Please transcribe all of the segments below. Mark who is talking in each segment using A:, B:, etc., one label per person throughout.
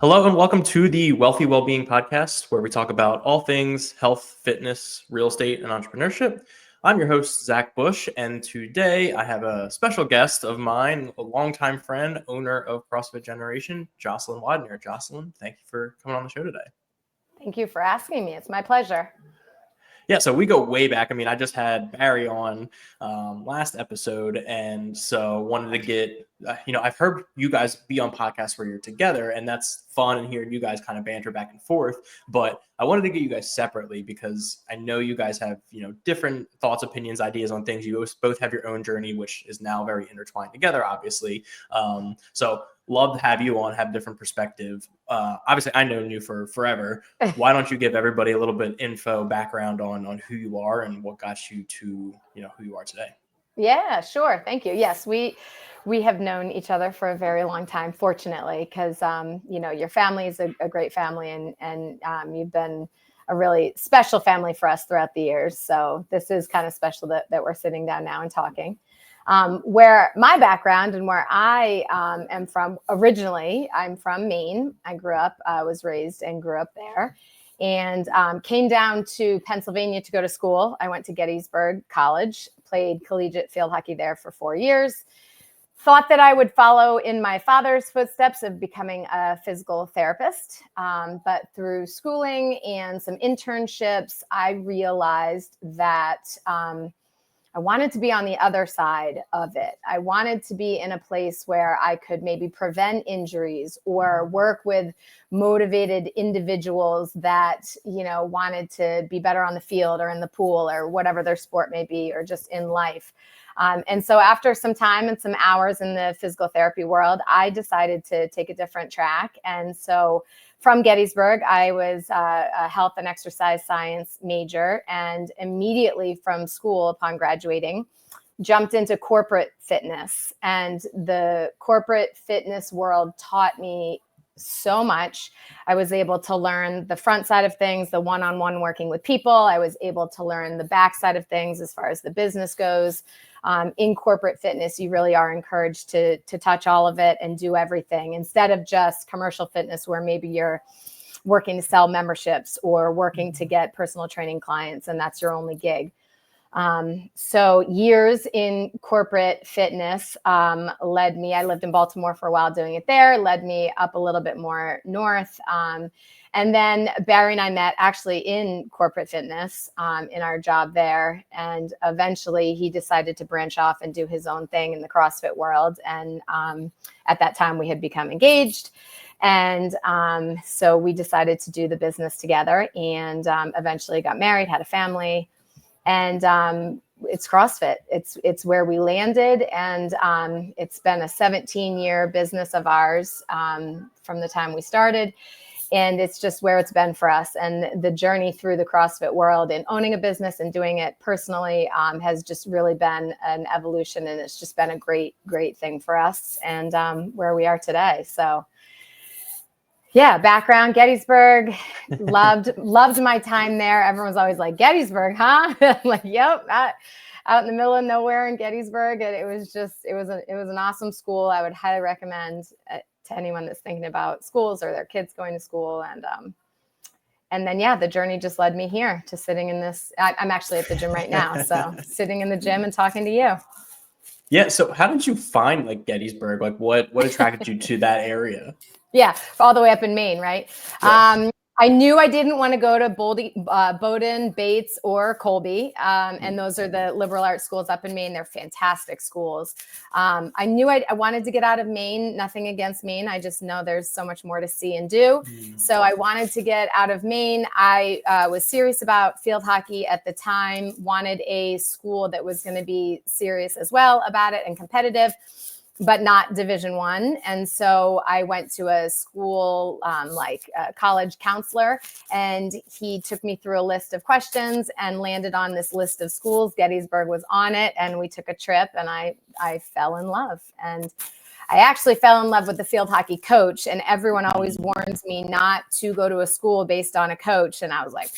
A: Hello and welcome to the Wealthy Wellbeing Podcast, where we talk about all things health, fitness, real estate, and entrepreneurship. I'm your host, Zach Bush, and today I have a special guest of mine, a longtime friend, owner of CrossFit Generation, Jocelyn Widener. Jocelyn, thank you for coming on the show today.
B: Thank you for asking me. It's my pleasure.
A: Yeah, so we go way back. I mean, I just had Barry on last episode, and so wanted to get, I've heard you guys be on podcasts where you're together, and that's fun and hearing you guys kind of banter back and forth. But I wanted to get you guys separately because I know you guys have, different thoughts, opinions, ideas on things. You both have your own journey, which is now very intertwined together, obviously. So love to have you on, have different perspective. Obviously, I know you for forever. Why don't you give everybody a little bit info, background on who you are and what got you to, who you are today?
B: Yeah, sure. Thank you. Yes, we have known each other for a very long time, fortunately, because, your family is a great family and you've been a really special family for us throughout the years. So this is kind of special that we're sitting down now and talking. Where my background and where I am from originally, I'm from Maine. I was raised and grew up there and came down to Pennsylvania to go to school. I went to Gettysburg College, played collegiate field hockey there for 4 years. Thought that I would follow in my father's footsteps of becoming a physical therapist. But through schooling and some internships, I realized that I wanted to be on the other side of it. I wanted to be in a place where I could maybe prevent injuries or work with motivated individuals that, wanted to be better on the field or in the pool or whatever their sport may be, or just in life. And so after some time and some hours in the physical therapy world, I decided to take a different track. And so from Gettysburg, I was a health and exercise science major, and immediately from school upon graduating, jumped into corporate fitness. And the corporate fitness world taught me so much. I was able to learn the front side of things, the one-on-one working with people. I was able to learn the back side of things as far as the business goes. In corporate fitness, you really are encouraged to touch all of it and do everything instead of just commercial fitness where maybe you're working to sell memberships or working to get personal training clients and that's your only gig. So years in corporate fitness led me, I lived in Baltimore for a while doing it there, led me up a little bit more north. And then Barry and I met actually in corporate fitness in our job there. And eventually he decided to branch off and do his own thing in the CrossFit world. And at that time we had become engaged. And so we decided to do the business together and eventually got married, had a family. And it's CrossFit. It's where we landed. And it's been a 17-year business of ours from the time we started. And it's just where it's been for us. And the journey through the CrossFit world and owning a business and doing it personally has just really been an evolution. And it's just been a great, great thing for us and where we are today. So yeah, background, Gettysburg, loved my time there. Everyone's always like, Gettysburg, huh? I'm like, yep, out in the middle of nowhere in Gettysburg. And it was an awesome school. I would highly recommend to anyone that's thinking about schools or their kids going to school. And then, yeah, the journey just led me here to sitting in this. I'm actually at the gym right now. So sitting in the gym and talking to you.
A: Yeah. So how did you find Gettysburg? What attracted you to that area?
B: Yeah, all the way up in Maine, right? Yes. I knew I didn't want to go to Bowdoin, Bates, or Colby. And those are the liberal arts schools up in Maine. They're fantastic schools. I knew I wanted to get out of Maine. Nothing against Maine. I just know there's so much more to see and do. So I wanted to get out of Maine. I was serious about field hockey at the time, wanted a school that was going to be serious as well about it and competitive, but not Division I. And so I went to a school, a college counselor, and he took me through a list of questions and landed on this list of schools. Gettysburg was on it, and we took a trip, and I fell in love. And I actually fell in love with the field hockey coach, and everyone always warns me not to go to a school based on a coach. And I was like,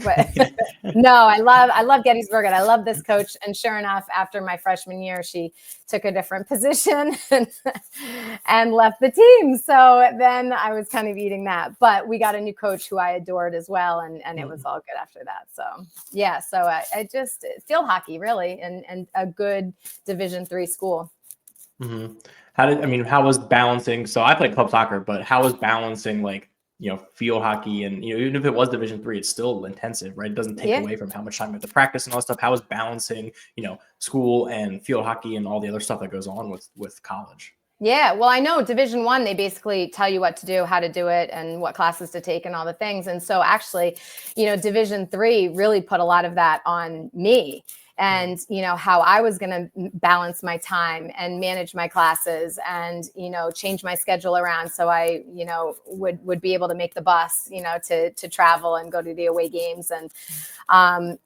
B: but no, I love Gettysburg, and I love this coach. And sure enough, after my freshman year, she took a different position and left the team. So then I was kind of eating that, but we got a new coach who I adored as well. And it was all good after that. So yeah, so I just field hockey really, and a good Division III school.
A: Mm-hmm. How was balancing? So I played club soccer, but how was balancing like, field hockey and, even if it was Division III, it's still intensive, right? It doesn't take away from how much time you have to practice and all that stuff. How was balancing, school and field hockey and all the other stuff that goes on with college?
B: Yeah, well, I know Division I, they basically tell you what to do, how to do it, and what classes to take and all the things. And so actually, Division III really put a lot of that on me. And, how I was going to balance my time and manage my classes and, change my schedule around. So I, would be able to make the bus, to travel and go to the away games. And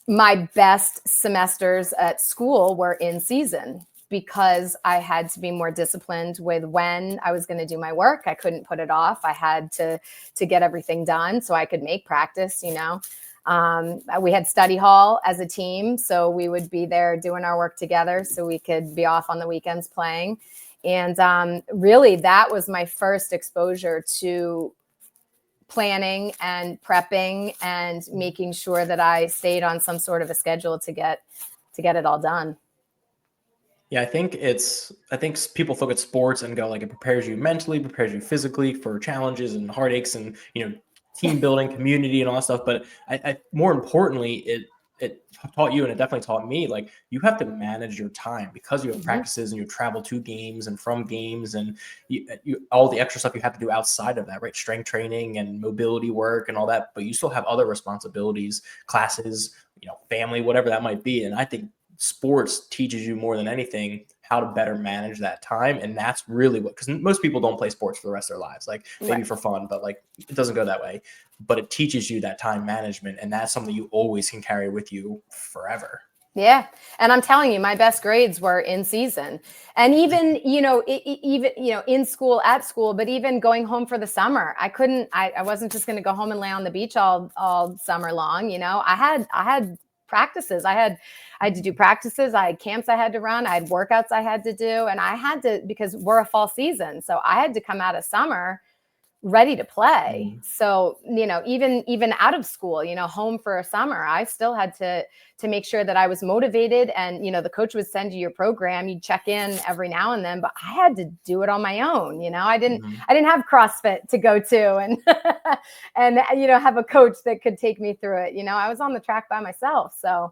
B: my best semesters at school were in season, because I had to be more disciplined with when I was going to do my work. I couldn't put it off. I had to get everything done so I could make practice, We had study hall as a team, so we would be there doing our work together so we could be off on the weekends playing. And really, that was my first exposure to planning and prepping and making sure that I stayed on some sort of a schedule to get it all done.
A: Yeah, I think people look at sports and go like, it prepares you mentally, prepares you physically for challenges and heartaches and, team building, community and all that stuff. But I more importantly, it taught you, and it definitely taught me, like, you have to manage your time because you have practices and you travel to games and from games and you all the extra stuff you have to do outside of that, right? Strength training and mobility work and all that, but you still have other responsibilities, classes, family, whatever that might be. And I think sports teaches you more than anything how to better manage that time. And that's really because most people don't play sports for the rest of their lives, like maybe for fun, but like it doesn't go that way. But it teaches you that time management, and that's something you always can carry with you forever.
B: Yeah. And I'm telling you, my best grades were in season. And even, in school, at school, but even going home for the summer, I wasn't just going to go home and lay on the beach all summer long. I had practices. I had to do practices. I had camps I had to run. I had workouts I had to do. And I had to, because we're a fall season. So I had to come out of summer ready to play. So, even out of school, home for a summer, I still had to make sure that I was motivated. And, the coach would send you your program. You'd check in every now and then, but I had to do it on my own. I didn't have CrossFit to go to and, have a coach that could take me through it. I was on the track by myself. So,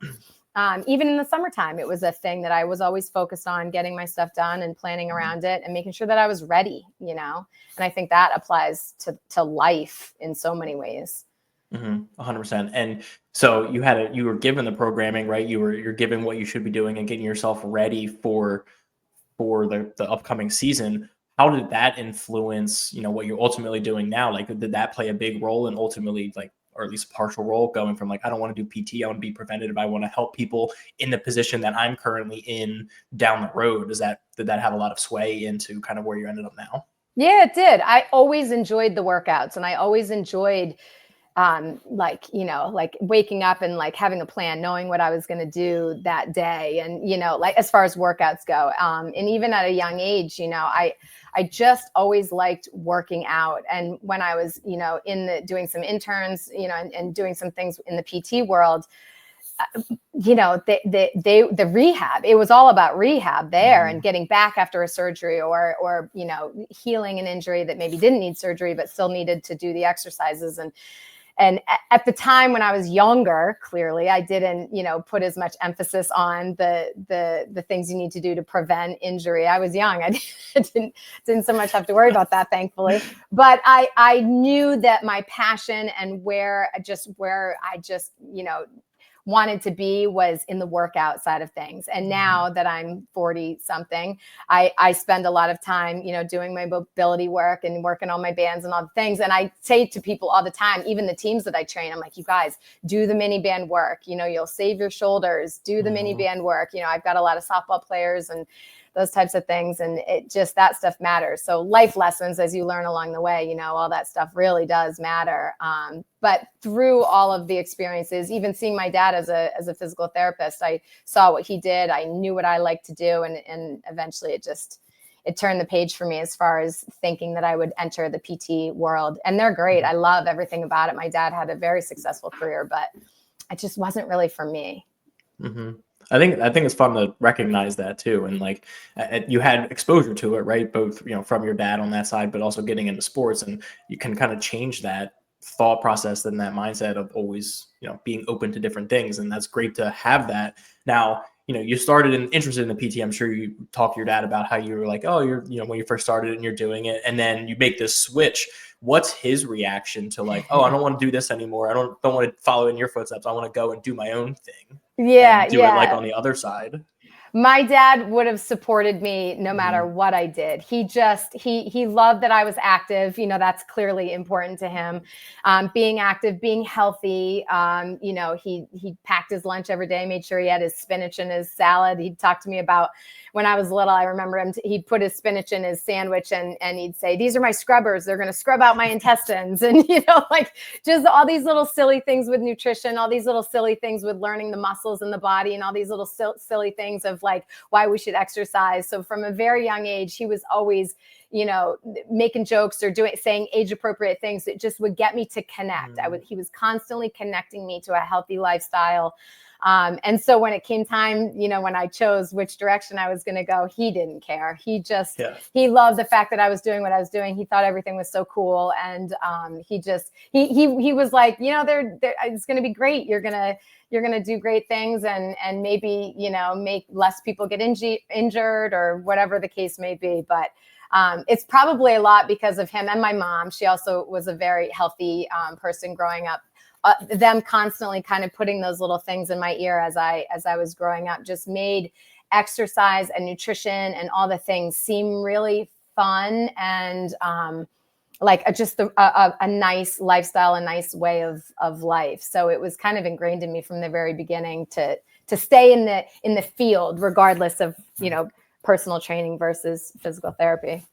B: even in the summertime, it was a thing that I was always focused on, getting my stuff done and planning around it and making sure that I was ready, and I think that applies to life in so many ways.
A: 100%. And so you were given the programming, right? You're given what you should be doing and getting yourself ready for the upcoming season. How did that influence, what you're ultimately doing now? Like, did that play a big role in ultimately, like, or at least a partial role, going from like, I don't want to do PT, I want to be preventative, I want to help people in the position that I'm currently in down the road? Did that have a lot of sway into kind of where you ended up now?
B: Yeah, it did. I always enjoyed the workouts, and I always enjoyed like waking up and like having a plan, knowing what I was going to do that day. And, like as far as workouts go, and even at a young age, I just always liked working out. And when I was, doing some interns, and doing some things in the PT world, the rehab, it was all about rehab there and getting back after a surgery or, healing an injury that maybe didn't need surgery, but still needed to do the exercises. And at the time when I was younger, clearly I didn't, put as much emphasis on the things you need to do to prevent injury. I was young. I didn't so much have to worry about that, thankfully. But I knew that my passion and where I just, wanted to be was in the workout side of things. And now that I'm 40 something, I spend a lot of time, doing my mobility work and working on my bands and all the things. And I say to people all the time, even the teams that I train, I'm like, you guys do the mini band work, you'll save your shoulders, do the mini band work. I've got a lot of softball players and those types of things. And it just, that stuff matters. So life lessons, as you learn along the way, you know, all that stuff really does matter. But through all of the experiences, even seeing my dad as a physical therapist, I saw what he did. I knew what I liked to do. And eventually it turned the page for me as far as thinking that I would enter the PT world. And they're great. I love everything about it. My dad had a very successful career, but it just wasn't really for me.
A: Mm-hmm. I think it's fun to recognize that too. And like you had exposure to it, right? Both, you know, from your dad on that side, but also getting into sports, and you can kind of change that thought process and that mindset of always, you know, being open to different things. And that's great to have that. Now, you know, you started interested in the PT. I'm sure you talked to your dad about how you were like, oh, you're, you know, when you first started and you're doing it, and then you make this switch. What's his reaction to like, oh, I don't want to do this anymore. I don't want to follow in your footsteps. I want to go and do my own thing.
B: Yeah.
A: And do it like on the other side.
B: My dad would have supported me no matter what I did. He just, he loved that I was active. You know, that's clearly important to him. Being active, being healthy. You know, he packed his lunch every day, made sure he had his spinach and his salad. He'd talk to me about when I was little. I remember him, he'd put his spinach in his sandwich and he'd say, these are my scrubbers. They're going to scrub out my intestines. And, you know, like just all these little silly things with nutrition, all these little silly things with learning the muscles in the body, and all these little silly things of like why we should exercise. So from a very young age, he was always, you know, making jokes or saying age appropriate things that just would get me to connect. He was constantly connecting me to a healthy lifestyle. And so when it came time, you know, when I chose which direction I was going to go, he didn't care. He just, he loved the fact that I was doing what I was doing. He thought everything was so cool. And, he was like, you know, it's going to be great. You're going to do great things and maybe, you know, make less people get injured or whatever the case may be. But it's probably a lot because of him and my mom. She also was a very healthy person growing up. Them constantly kind of putting those little things in my ear as I was growing up just made exercise and nutrition and all the things seem really fun and like just a nice lifestyle, a nice way of life. So it was kind of ingrained in me from the very beginning to stay in the field, regardless of, you know, personal training versus physical therapy.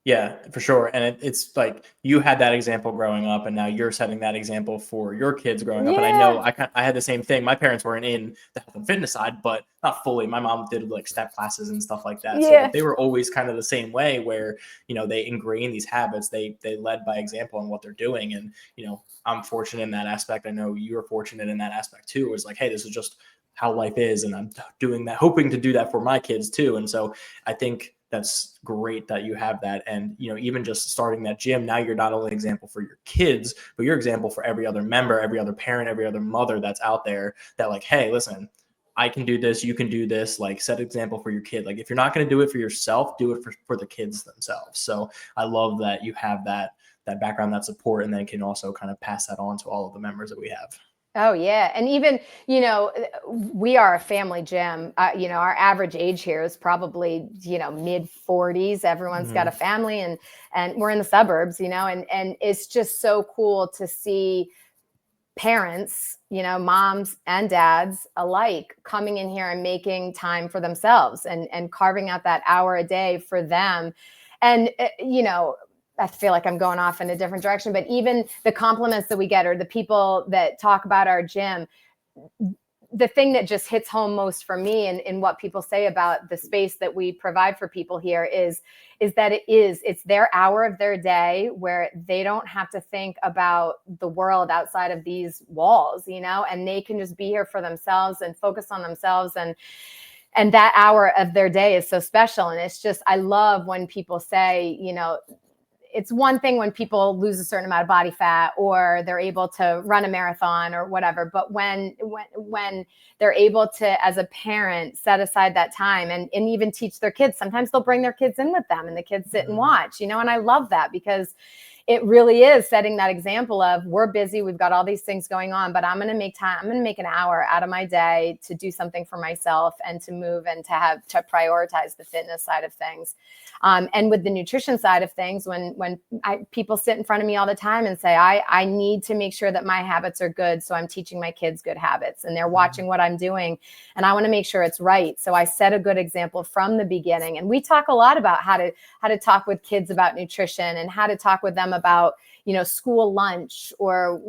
A: Yeah, for sure. And it's like you had that example growing up, and now you're setting that example for your kids growing up. And I know I had the same thing. My parents weren't in the health and fitness side, but not fully. My mom did like step classes and stuff like that. So they were always kind of the same way where, you know, they ingrain these habits. They led by example in what they're doing. And, you know, I'm fortunate in that aspect. I know you're fortunate in that aspect too. It was like, hey, this is just how life is. And I'm doing that, hoping to do that for my kids too. And so I think that's great that you have that. And, you know, even just starting that gym, now you're not only an example for your kids, but you're example for every other member, every other parent, every other mother that's out there that like, hey, listen, I can do this. You can do this. Like set example for your kid. Like if you're not going to do it for yourself, do it for the kids themselves. So I love that you have that background, that support, and then can also kind of pass that on to all of the members that we have.
B: Oh, yeah. And even, you know, we are a family gym. You know, our average age here is probably, you know, mid 40s. Everyone's got a family and we're in the suburbs, you know, and it's just so cool to see parents, you know, moms and dads alike coming in here and making time for themselves and carving out that hour a day for them. And, you know, I feel like I'm going off in a different direction, but even the compliments that we get or the people that talk about our gym, the thing that just hits home most for me and what people say about the space that we provide for people here is that it's their hour of their day where they don't have to think about the world outside of these walls, you know, and they can just be here for themselves and focus on themselves. And that hour of their day is so special. And it's just, I love when people say, you know, it's one thing when people lose a certain amount of body fat or they're able to run a marathon or whatever. But when they're able to, as a parent, set aside that time and even teach their kids, sometimes they'll bring their kids in with them and the kids sit and watch, you know, and I love that because it really is setting that example of, we're busy, we've got all these things going on, but I'm going to make time. I'm going to make an hour out of my day to do something for myself and to move and to prioritize the fitness side of things. And with the nutrition side of things, when people sit in front of me all the time and say, I need to make sure that my habits are good, so I'm teaching my kids good habits, and they're watching what I'm doing, and I want to make sure it's right. So I set a good example from the beginning. And we talk a lot about how to talk with kids about nutrition and how to talk with them about, school lunch, or,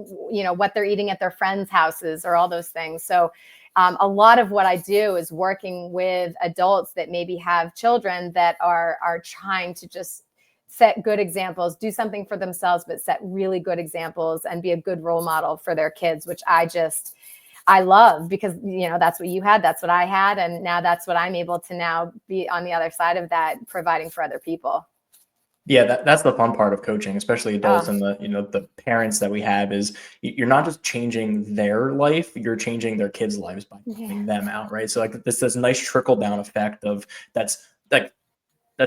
B: what they're eating at their friends' houses, or all those things. So a lot of what I do is working with adults that maybe have children that are trying to just set good examples, do something for themselves, but set really good examples and be a good role model for their kids, which I love, because, that's what you had, that's what I had. And now that's what I'm able to now be on the other side of that, providing for other people.
A: Yeah, that's the fun part of coaching, especially adults and the parents that we have, is you're not just changing their life, you're changing their kids' lives by helping them out, right? So like this nice trickle down effect of that's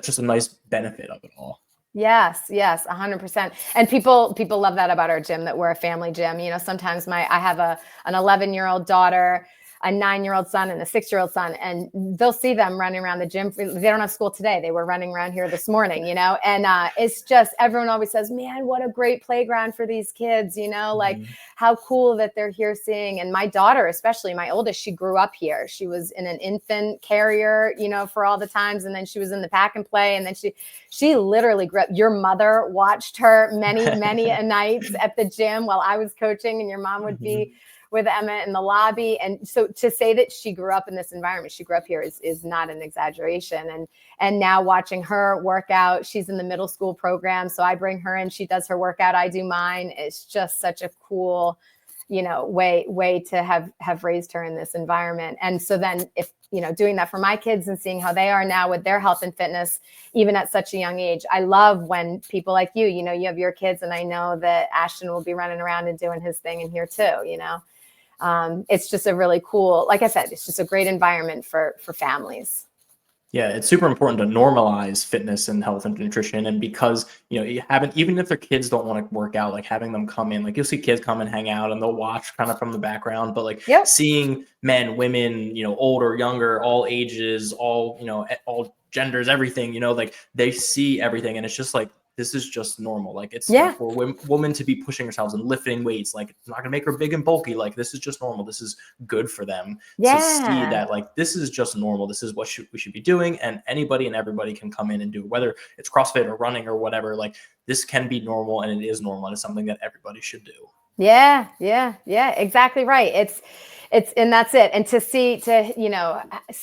A: just a nice benefit of it all.
B: Yes, 100%. And people love that about our gym, that we're a family gym. Sometimes I have an 11-year-old daughter, a 9-year-old son, and a 6-year-old son, and they'll see them running around the gym. They don't have school today. They were running around here this morning, and it's just, everyone always says, man, what a great playground for these kids, like how cool that they're here seeing. And my daughter, especially my oldest, she grew up here. She was in an infant carrier, for all the times. And then she was in the pack and play. And then she literally grew up. Your mother watched her many, many a nights at the gym while I was coaching, and your mom would be with Emma in the lobby. And so to say that she grew up in this environment, she grew up here, is not an exaggeration. And now watching her work out, she's in the middle school program. So I bring her in, she does her workout, I do mine. It's just such a cool, way to have raised her in this environment. And so then if, doing that for my kids and seeing how they are now with their health and fitness, even at such a young age, I love when people like you have your kids, and I know that Ashton will be running around and doing his thing in here too, It's just a really cool, like I said, it's just a great environment for families.
A: Yeah, it's super important to normalize fitness and health and nutrition. And because, you haven't, even if their kids don't want to work out, like having them come in, like you'll see kids come and hang out and they'll watch kind of from the background, but like seeing men, women, older, younger, all ages, all, all genders, everything, like they see everything. And it's just like, this is just normal. Like it's for women to be pushing themselves and lifting weights. Like it's not gonna make her big and bulky. Like this is just normal. This is good for them to see that like this is just normal. This is what we should be doing. And anybody and everybody can come in and do it, whether it's CrossFit or running or whatever. Like this can be normal, and it is normal. And it's something that everybody should do.
B: Yeah, exactly right. It's, and that's it. And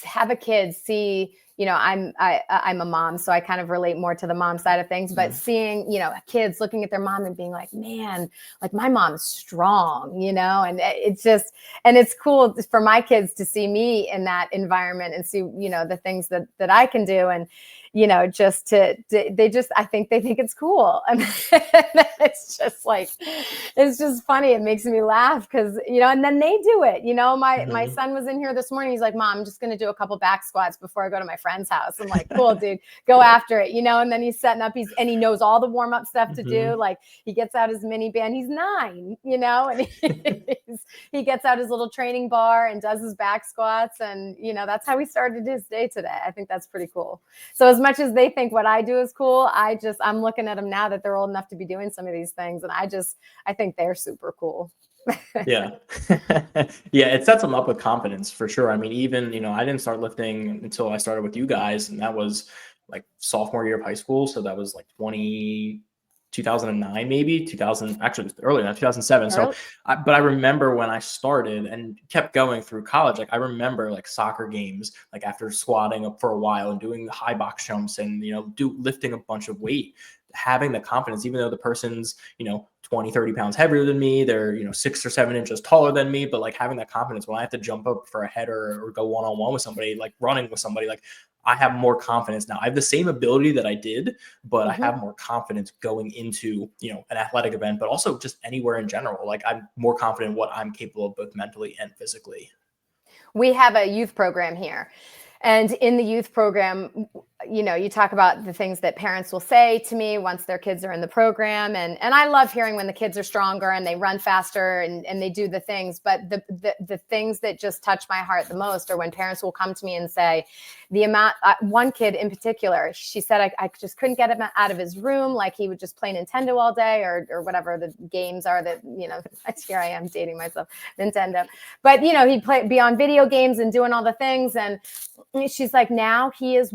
B: have a kid see, I'm a mom, so I kind of relate more to the mom side of things, but seeing, kids looking at their mom and being like, man, like my mom's strong, and it's just, and it's cool for my kids to see me in that environment and see, the things that I can do. And, I think they think it's cool. And it's just like, it's just funny. It makes me laugh because, and then they do it. My son was in here this morning. He's like, Mom, I'm just going to do a couple back squats before I go to my friend's house. I'm like, cool, dude, go after it, and then he's setting up, and he knows all the warm up stuff to do. Like he gets out his mini band. He's 9, and he gets out his little training bar and does his back squats. And, that's how he started his day today. I think that's pretty cool. So as much as they think what I do is cool, I'm looking at them now that they're old enough to be doing some of these things. And I think they're super cool.
A: Yeah. Yeah. It sets them up with confidence for sure. I mean, even, I didn't start lifting until I started with you guys, and that was like sophomore year of high school. So that was like 2009, maybe 2000, actually earlier than 2007. So, but I remember when I started and kept going through college, like I remember like soccer games, like after squatting up for a while and doing high box jumps and, lifting a bunch of weight, having the confidence, even though the person's, 20, 30 pounds heavier than me, they're, 6 or 7 inches taller than me, but like having that confidence when I have to jump up for a header or go one-on-one with somebody, like running with somebody, like I have more confidence now. I have the same ability that I did, but I have more confidence going into, an athletic event, but also just anywhere in general. Like I'm more confident in what I'm capable of both mentally and physically.
B: We have a youth program here. And in the youth program, you talk about the things that parents will say to me once their kids are in the program. And I love hearing when the kids are stronger and they run faster and they do the things. But the things that just touch my heart the most are when parents will come to me and say the amount, one kid in particular, she said, I just couldn't get him out of his room. Like he would just play Nintendo all day or whatever the games are that, here I am dating myself, Nintendo. But, he'd be on video games and doing all the things. And she's like, now he's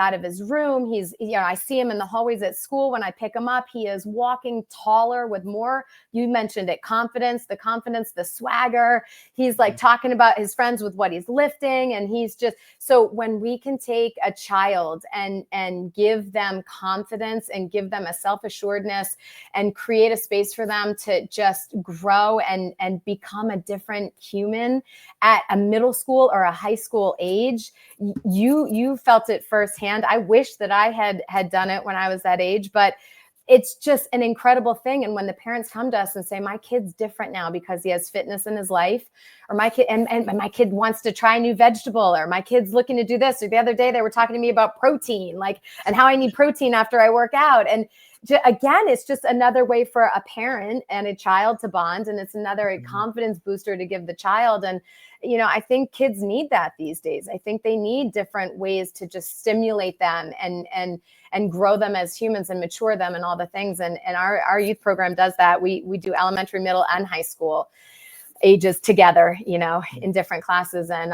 B: out of his room. He's, I see him in the hallways at school. When I pick him up, he is walking taller with more, you mentioned it, the swagger. He's like talking about his friends with what he's lifting. And he's just, so when we can take a child and give them confidence and give them a self-assuredness and create a space for them to just grow and become a different human at a middle school or a high school age, you felt it firsthand. I wish that I had done it when I was that age, but it's just an incredible thing. And when the parents come to us and say, my kid's different now because he has fitness in his life, or my kid, and my kid wants to try a new vegetable, or my kid's looking to do this, or the other day they were talking to me about protein, and how I need protein after I work out. And again, it's just another way for a parent and a child to bond. And it's another confidence booster to give the child. And, I think kids need that these days. I think they need different ways to just stimulate them and grow them as humans and mature them and all the things. And our youth program does that. We do elementary, middle, and high school ages together, in different classes. And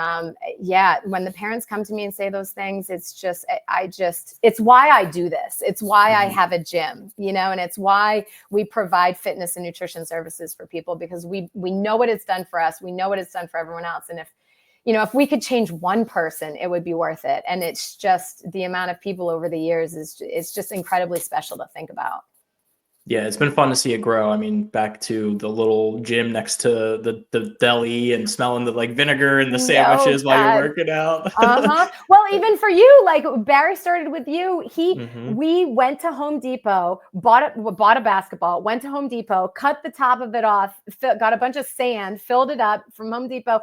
B: when the parents come to me and say those things, it's just, it's why I do this. It's why I have a gym, and it's why we provide fitness and nutrition services for people, because we know what it's done for us. We know what it's done for everyone else. And if we could change one person, it would be worth it. And it's just the amount of people over the years it's just incredibly special to think about.
A: Yeah, it's been fun to see it grow. I mean, back to the little gym next to the deli and smelling the vinegar and the sandwiches while you're working out.
B: Well, even for you, Barry started with you. We went to Home Depot, bought a basketball, went to Home Depot, cut the top of it off, got a bunch of sand, filled it up from Home Depot,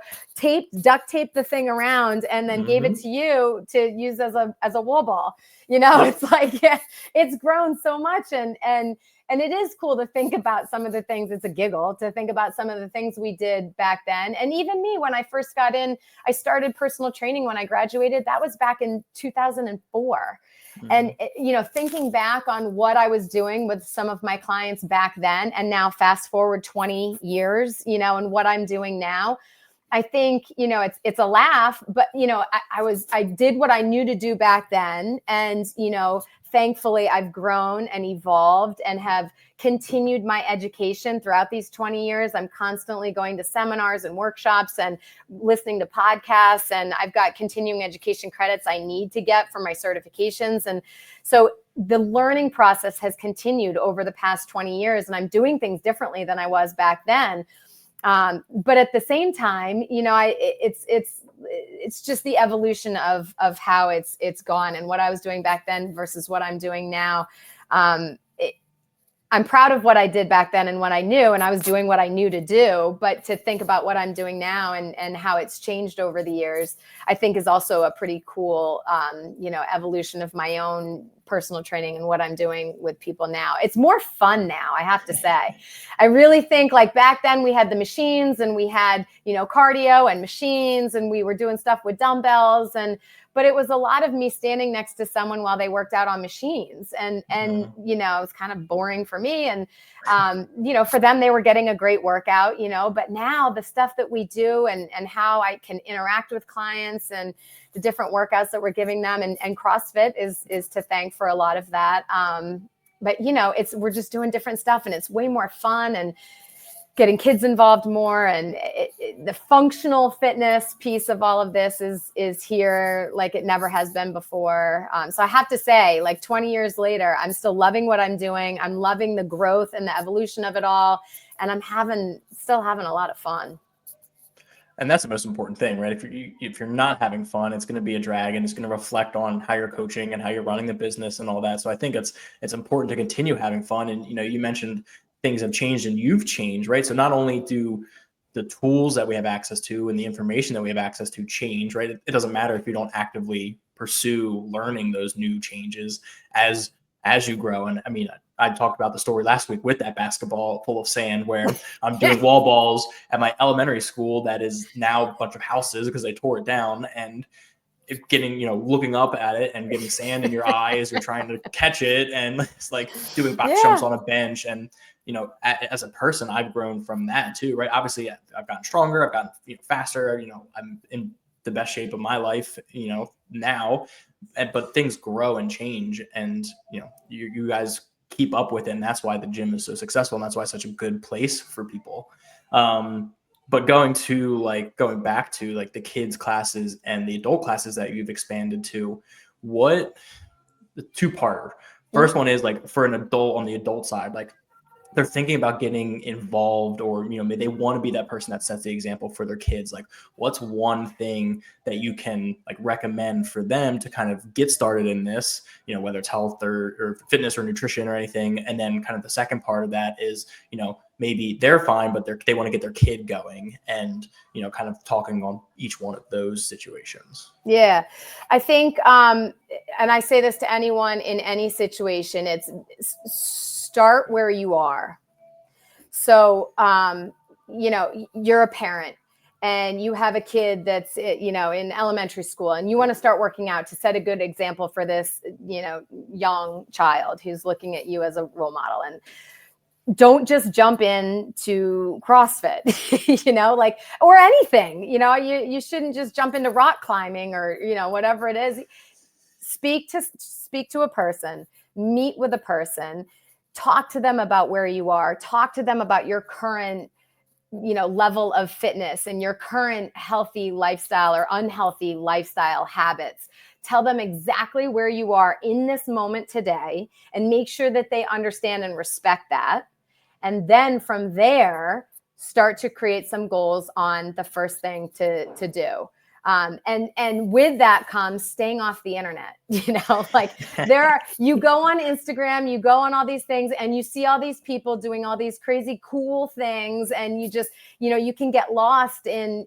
B: duct taped the thing around, and then gave it to you to use as a wall ball. It's it's grown so much, and it is cool to think about some of the things. It's a giggle to think about some of the things we did back then. And even me, when I first got in, I started personal training when I graduated. That was back in 2004. And, thinking back on what I was doing with some of my clients back then, and now fast forward 20 years, and what I'm doing now, I think, it's a laugh, but, I did what I knew to do back then. And, thankfully, I've grown and evolved and have continued my education throughout these 20 years. I'm constantly going to seminars and workshops and listening to podcasts, and I've got continuing education credits I need to get for my certifications. And so the learning process has continued over the past 20 years, and I'm doing things differently than I was back then. But at the same time, it's just the evolution of how it's gone, and what I was doing back then versus what I'm doing now. I'm proud of what I did back then and what I knew, and I was doing what I knew to do. But to think about what I'm doing now and how it's changed over the years, I think is also a pretty cool, evolution of my own personal training and what I'm doing with people now. It's more fun now, I have to say. I really think back then we had the machines and we had, cardio and machines, and we were doing stuff with dumbbells, but it was a lot of me standing next to someone while they worked out on machines. And it was kind of boring for me. And, for them, they were getting a great workout, but now the stuff that we do and how I can interact with clients and the different workouts that we're giving them, and CrossFit is to thank for a lot of that. But we're just doing different stuff, and it's way more fun, and getting kids involved more, and the functional fitness piece of all of this is here like it never has been before. So I have to say, 20 years later, I'm still loving what I'm doing. I'm loving the growth and the evolution of it all, and I'm still having a lot of fun.
A: And that's the most important thing, right? If you're not having fun, it's going to be a drag, and it's going to reflect on how you're coaching and how you're running the business and all that. So I think it's important to continue having fun. And you mentioned things have changed and you've changed, right? So not only do the tools that we have access to and the information that we have access to change, right? It doesn't matter if you don't actively pursue learning those new changes as you grow. And I mean, I talked about the story last week with that basketball full of sand where I'm doing wall balls at my elementary school that is now a bunch of houses because they tore it down, and getting, looking up at it and getting sand in your eyes, you're trying to catch it, and it's like doing box jumps on a bench. And as a person, I've grown from that too, right? Obviously I've gotten stronger, I've gotten faster, I'm in the best shape of my life now, but things grow and change, and you guys keep up with it, and that's why the gym is so successful, and that's why it's such a good place for people. But going back to like the kids classes and the adult classes that you've expanded to, the two-parter. First one is like for an adult, on the adult side, like they're thinking about getting involved, or they want to be that person that sets the example for their kids. Like, what's one thing that you can like recommend for them to kind of get started in this, whether it's health or fitness or nutrition or anything. And then kind of the second part of that is, maybe they're fine, but they want to get their kid going, and kind of talking on each one of those situations.
B: Yeah, I think, and I say this to anyone in any situation, it's start where you are. So, you're a parent and you have a kid that's, in elementary school, and you want to start working out to set a good example for this, young child who's looking at you as a role model. And don't just jump into CrossFit, or anything, you shouldn't just jump into rock climbing or, whatever it is. Speak to a person, meet with a person, talk to them about where you are, talk to them about your current, level of fitness and your current healthy lifestyle or unhealthy lifestyle habits. Tell them exactly where you are in this moment today, and make sure that they understand and respect that. And then from there, start to create some goals on the first thing to do. And with that comes staying off the internet, you go on Instagram, you go on all these things, and you see all these people doing all these crazy cool things. And you just, you can get lost in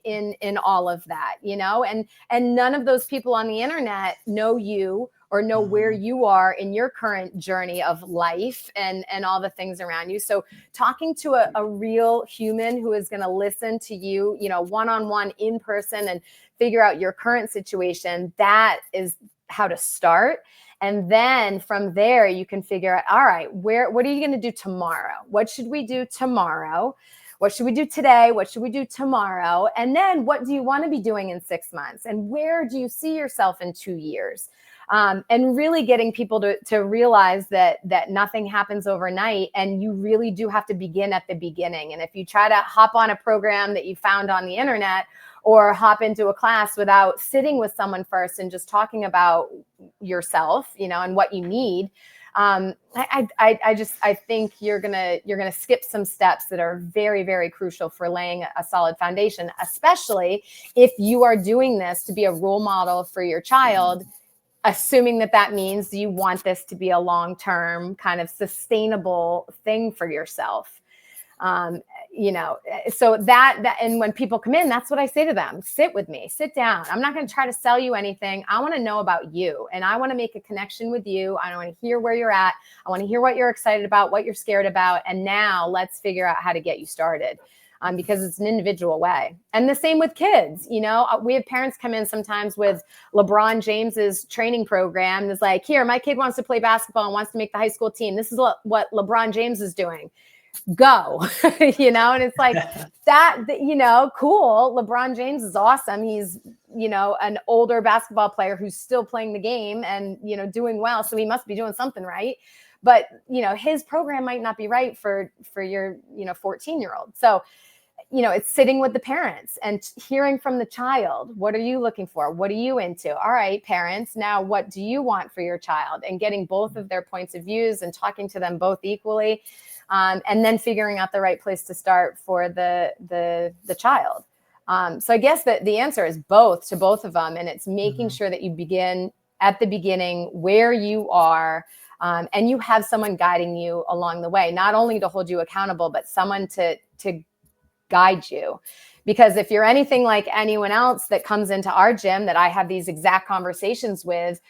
B: all of that, and none of those people on the internet know you or know where you are in your current journey of life and all the things around you. So talking to a real human who is going to listen to you, one-on-one in person, and figure out your current situation, that is how to start. And then from there, you can figure out, all right, what are you going to do tomorrow? What should we do tomorrow? What should we do today? What should we do tomorrow? And then what do you want to be doing in 6 months? And where do you see yourself in 2 years? And really getting people to realize that nothing happens overnight, and you really do have to begin at the beginning. And if you try to hop on a program that you found on the internet, or hop into a class without sitting with someone first and just talking about yourself, and what you need, I think you're gonna skip some steps that are very, very crucial for laying a solid foundation, especially if you are doing this to be a role model for your child, assuming that means you want this to be a long-term kind of sustainable thing for yourself. So that, and when people come in, that's what I say to them: sit with me, sit down. I'm not going to try to sell you anything. I want to know about you, and I want to make a connection with you. I want to hear where you're at. I want to hear what you're excited about, what you're scared about. And now let's figure out how to get you started. Because it's an individual way. And the same with kids. We have parents come in sometimes with LeBron James's training program. It's like, here, my kid wants to play basketball and wants to make the high school team. This is what LeBron James is doing. Go, and it's like that, cool. LeBron James is awesome. He's, an older basketball player who's still playing the game and, doing well. So he must be doing something right. But, his program might not be right for your, 14-year-old. So, it's sitting with the parents and hearing from the child. What are you looking for? What are you into? All right, parents, now what do you want for your child? And getting both of their points of views and talking to them both equally. And then figuring out the right place to start for the child. So I guess that the answer is both to both of them. And it's making sure that you begin at the beginning where you are, and you have someone guiding you along the way, not only to hold you accountable, but someone to guide you. Because if you're anything like anyone else that comes into our gym that I have these exact conversations with,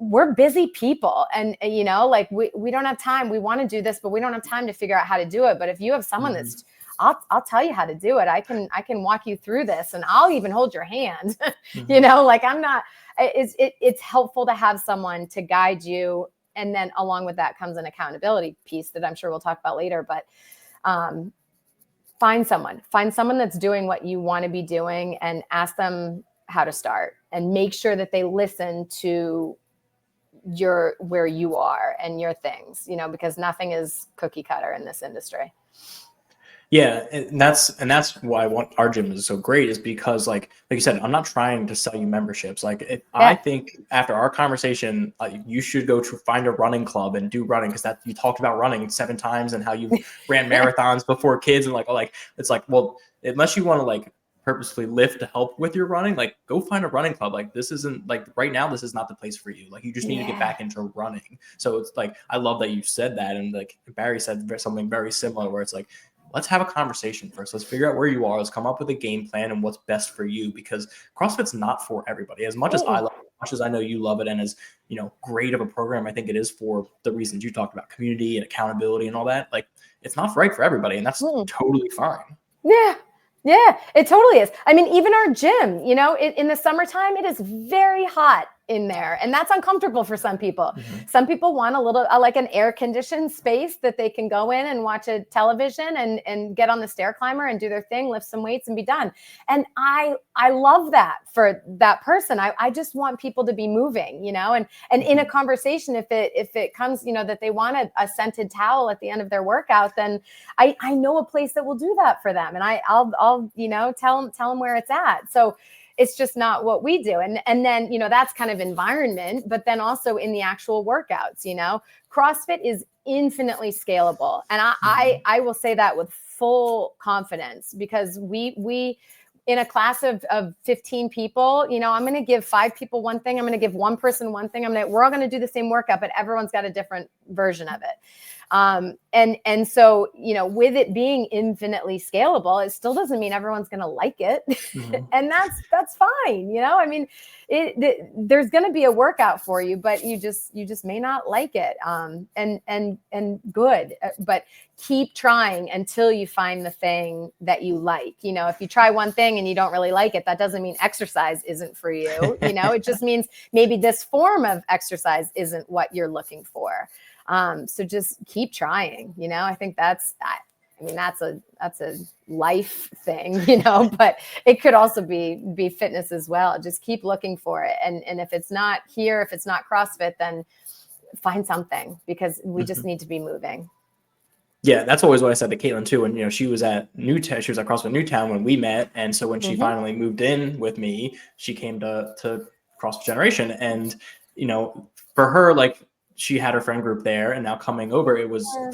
B: we're busy people. And, you know, like we don't have time. We want to do this, but we don't have time to figure out how to do it. But if you have someone that's, I'll tell you how to do it. I can walk you through this, and I'll even hold your hand. You know, like it's helpful to have someone to guide you. And then along with that comes an accountability piece that I'm sure we'll talk about later. But find someone that's doing what you want to be doing and ask them how to start, and make sure that they listen to where you are and your things, you know, because nothing is cookie cutter in this industry.
A: Yeah, and that's why our gym is so great, is because like you said, I'm not trying to sell you memberships. Like I think after our conversation, you should go to find a running club and do running, because that you talked about running 7 times and how you ran marathons before kids, and like it's like, well, unless you want to like purposefully lift to help with your running, like go find a running club. Like this isn't like right now, this is not the place for you. Like you just need to get back into running. So it's like, I love that you said that, and like Barry said something very similar, where it's like, let's have a conversation first. Let's figure out where you are. Let's come up with a game plan and what's best for you, because CrossFit's not for everybody. As much as I love it, as much as I know you love it, and as, you know, great of a program I think it is for the reasons you talked about, community and accountability and all that, like it's not right for everybody, and that's totally fine.
B: Yeah, it totally is. I mean, even our gym, you know, in the summertime, it is very hot in there, and that's uncomfortable for some people. Some people want a little like an air conditioned space that they can go in and watch a television and get on the stair climber and do their thing, lift some weights and be done. And I love that for that person. I just want people to be moving, you know, and in a conversation, if it comes, you know, that they want a scented towel at the end of their workout, then I know a place that will do that for them. And I'll you know, tell them where it's at. So it's just not what we do. And then, you know, that's kind of environment, but then also in the actual workouts, you know, CrossFit is infinitely scalable. And I will say that with full confidence, because we in a class of 15 people, you know, I'm going to give 5 people one thing. I'm going to give one person one thing. We're all going to do the same workout, but everyone's got a different version of it. And so, you know, with it being infinitely scalable, it still doesn't mean everyone's going to like it. And that's fine. You know, I mean, there's going to be a workout for you, but you just may not like it. And good, but keep trying until you find the thing that you like. You know, if you try one thing and you don't really like it, that doesn't mean exercise isn't for you. You know, it just means maybe this form of exercise isn't what you're looking for. So just keep trying, you know. I think that's a life thing, you know, but it could also be fitness as well. Just keep looking for it. And if it's not here, if it's not CrossFit, then find something, because we just need to be moving.
A: Yeah, that's always what I said to Caitlin too. And, you know, she was at CrossFit Newtown when we met. And so when she finally moved in with me, she came to CrossFit Generation. And, you know, for her, like, she had her friend group there, and now coming over,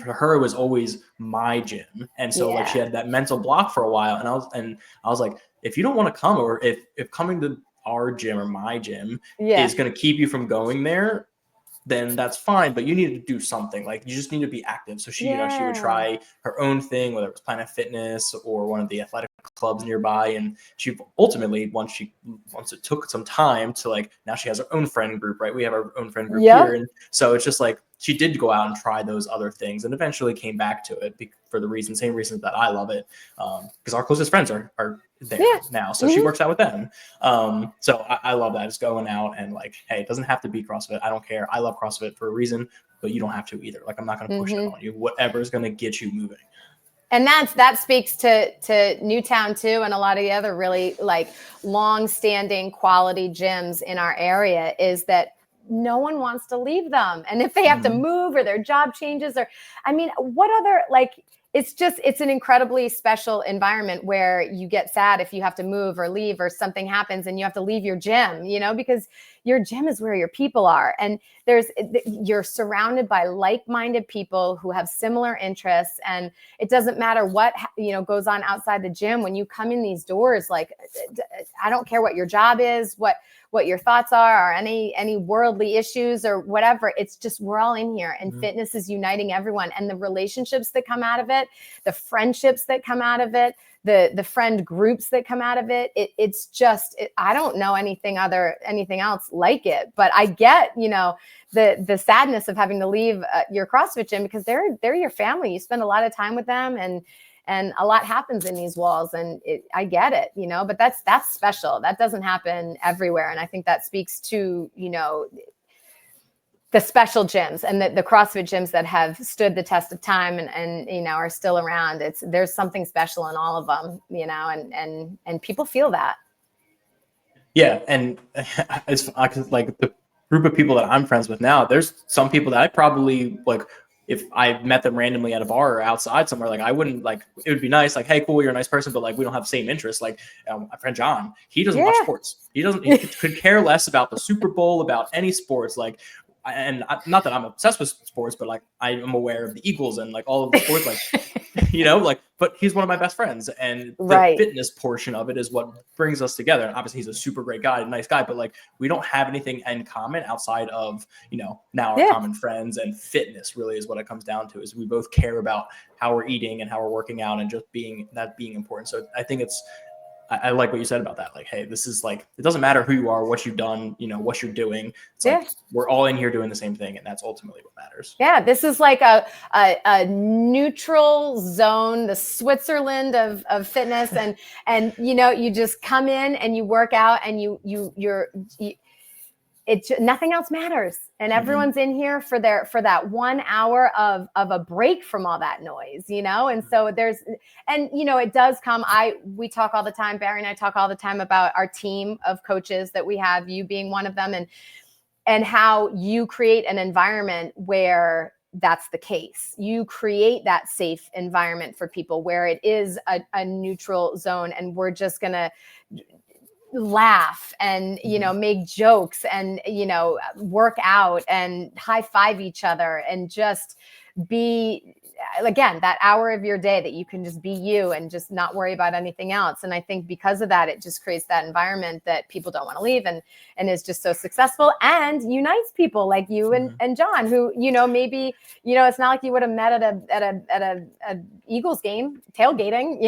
A: for her, it was always my gym. And so like she had that mental block for a while. And I was like, if you don't want to come, or if coming to our gym or my gym is going to keep you from going there, then that's fine, but you need to do something. Like, you just need to be active. So she, you know, she would try her own thing, whether it was Planet Fitness or one of the athletic clubs nearby. And she ultimately, once it took some time to, like, now she has her own friend group, right? We have our own friend group here. And so it's just like, she did go out and try those other things and eventually came back to it for the same reasons that I love it. Because our closest friends are there now. So she works out with them. So I love that. Just going out and, like, hey, it doesn't have to be CrossFit. I don't care. I love CrossFit for a reason, but you don't have to either. Like, I'm not going to push it on you. Whatever is going to get you moving.
B: And that speaks to Newtown too, and a lot of the other really, like, long-standing quality gyms in our area, is that no one wants to leave them. And if they have to move, or their job changes, or, I mean, what other, like, it's an incredibly special environment where you get sad if you have to move or leave, or something happens and you have to leave your gym, you know, because your gym is where your people are. And you're surrounded by like-minded people who have similar interests. And it doesn't matter what, you know, goes on outside the gym. When you come in these doors, like, I don't care what your job is, what your thoughts are, or any worldly issues or whatever. It's just, we're all in here, and fitness is uniting everyone, and the relationships that come out of it it, the friendships that come out of it, the friend groups that come out of it. It's just, I don't know anything else like it, but I get, the sadness of having to leave your CrossFit gym, because they're your family. You spend a lot of time with them, and a lot happens in these walls, and I get it, but that's special. That doesn't happen everywhere. And I think that speaks to, the special gyms and the CrossFit gyms that have stood the test of time and are still around. There's something special in all of them, and people feel that.
A: Yeah. And it's like the group of people that I'm friends with now, there's some people that I probably like, if I met them randomly at a bar or outside somewhere, like I wouldn't like, it would be nice. Like, hey, cool, you're a nice person, but like, we don't have the same interests. Like my friend John, he doesn't watch sports. He could care less about the Super Bowl, about any sports. Like, and not that I'm obsessed with sports, but like I am aware of the Eagles and like all of the sports, like, but he's one of my best friends, and the fitness portion of it is what brings us together. And obviously he's a super great guy, nice guy, but like we don't have anything in common outside of, now our common friends, and fitness really is what it comes down to, is we both care about how we're eating and how we're working out, and just being important. So I think I like what you said about that. Like, hey, this is like, it doesn't matter who you are, what you've done, what you're doing. It's like, we're all in here doing the same thing. And that's ultimately what matters. Yeah.
B: This is like a neutral zone, the Switzerland of fitness. And you just come in and you work out, and nothing else matters. And everyone's in here for that 1 hour of a break from all that noise, and so it does come. We talk all the time, Barry and I talk all the time about our team of coaches that we have, you being one of them, and how you create an environment where that's the case. You create that safe environment for people where it is a neutral zone, and we're just going to laugh and make jokes and work out and high five each other, and just be, again, that hour of your day that you can just be you and just not worry about anything else. And I think because of that, it just creates that environment that people don't want to leave, and is just so successful and unites people like you and John, who maybe it's not like you would have met at a Eagles game tailgating,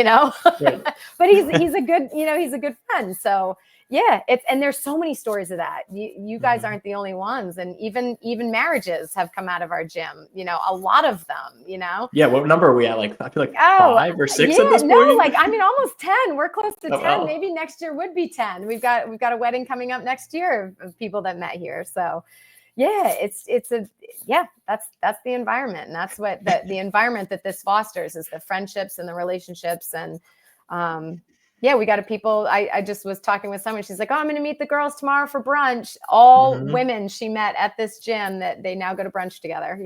A: Right.
B: but he's a good he's a good friend. So yeah, and there's so many stories of that. You guys aren't the only ones, and even marriages have come out of our gym. A lot of them.
A: Yeah. What number are we at? Like I feel like 5 or 6 at this point.
B: No, almost 10. We're close to 10. Wow. Maybe next year would be 10. We've got a wedding coming up next year of people that met here. So yeah, that's the environment, and that's what the environment that this fosters is the friendships and the relationships. And we got people. I just was talking with someone. She's like, "Oh, I'm going to meet the girls tomorrow for brunch." All women she met at this gym that they now go to brunch together.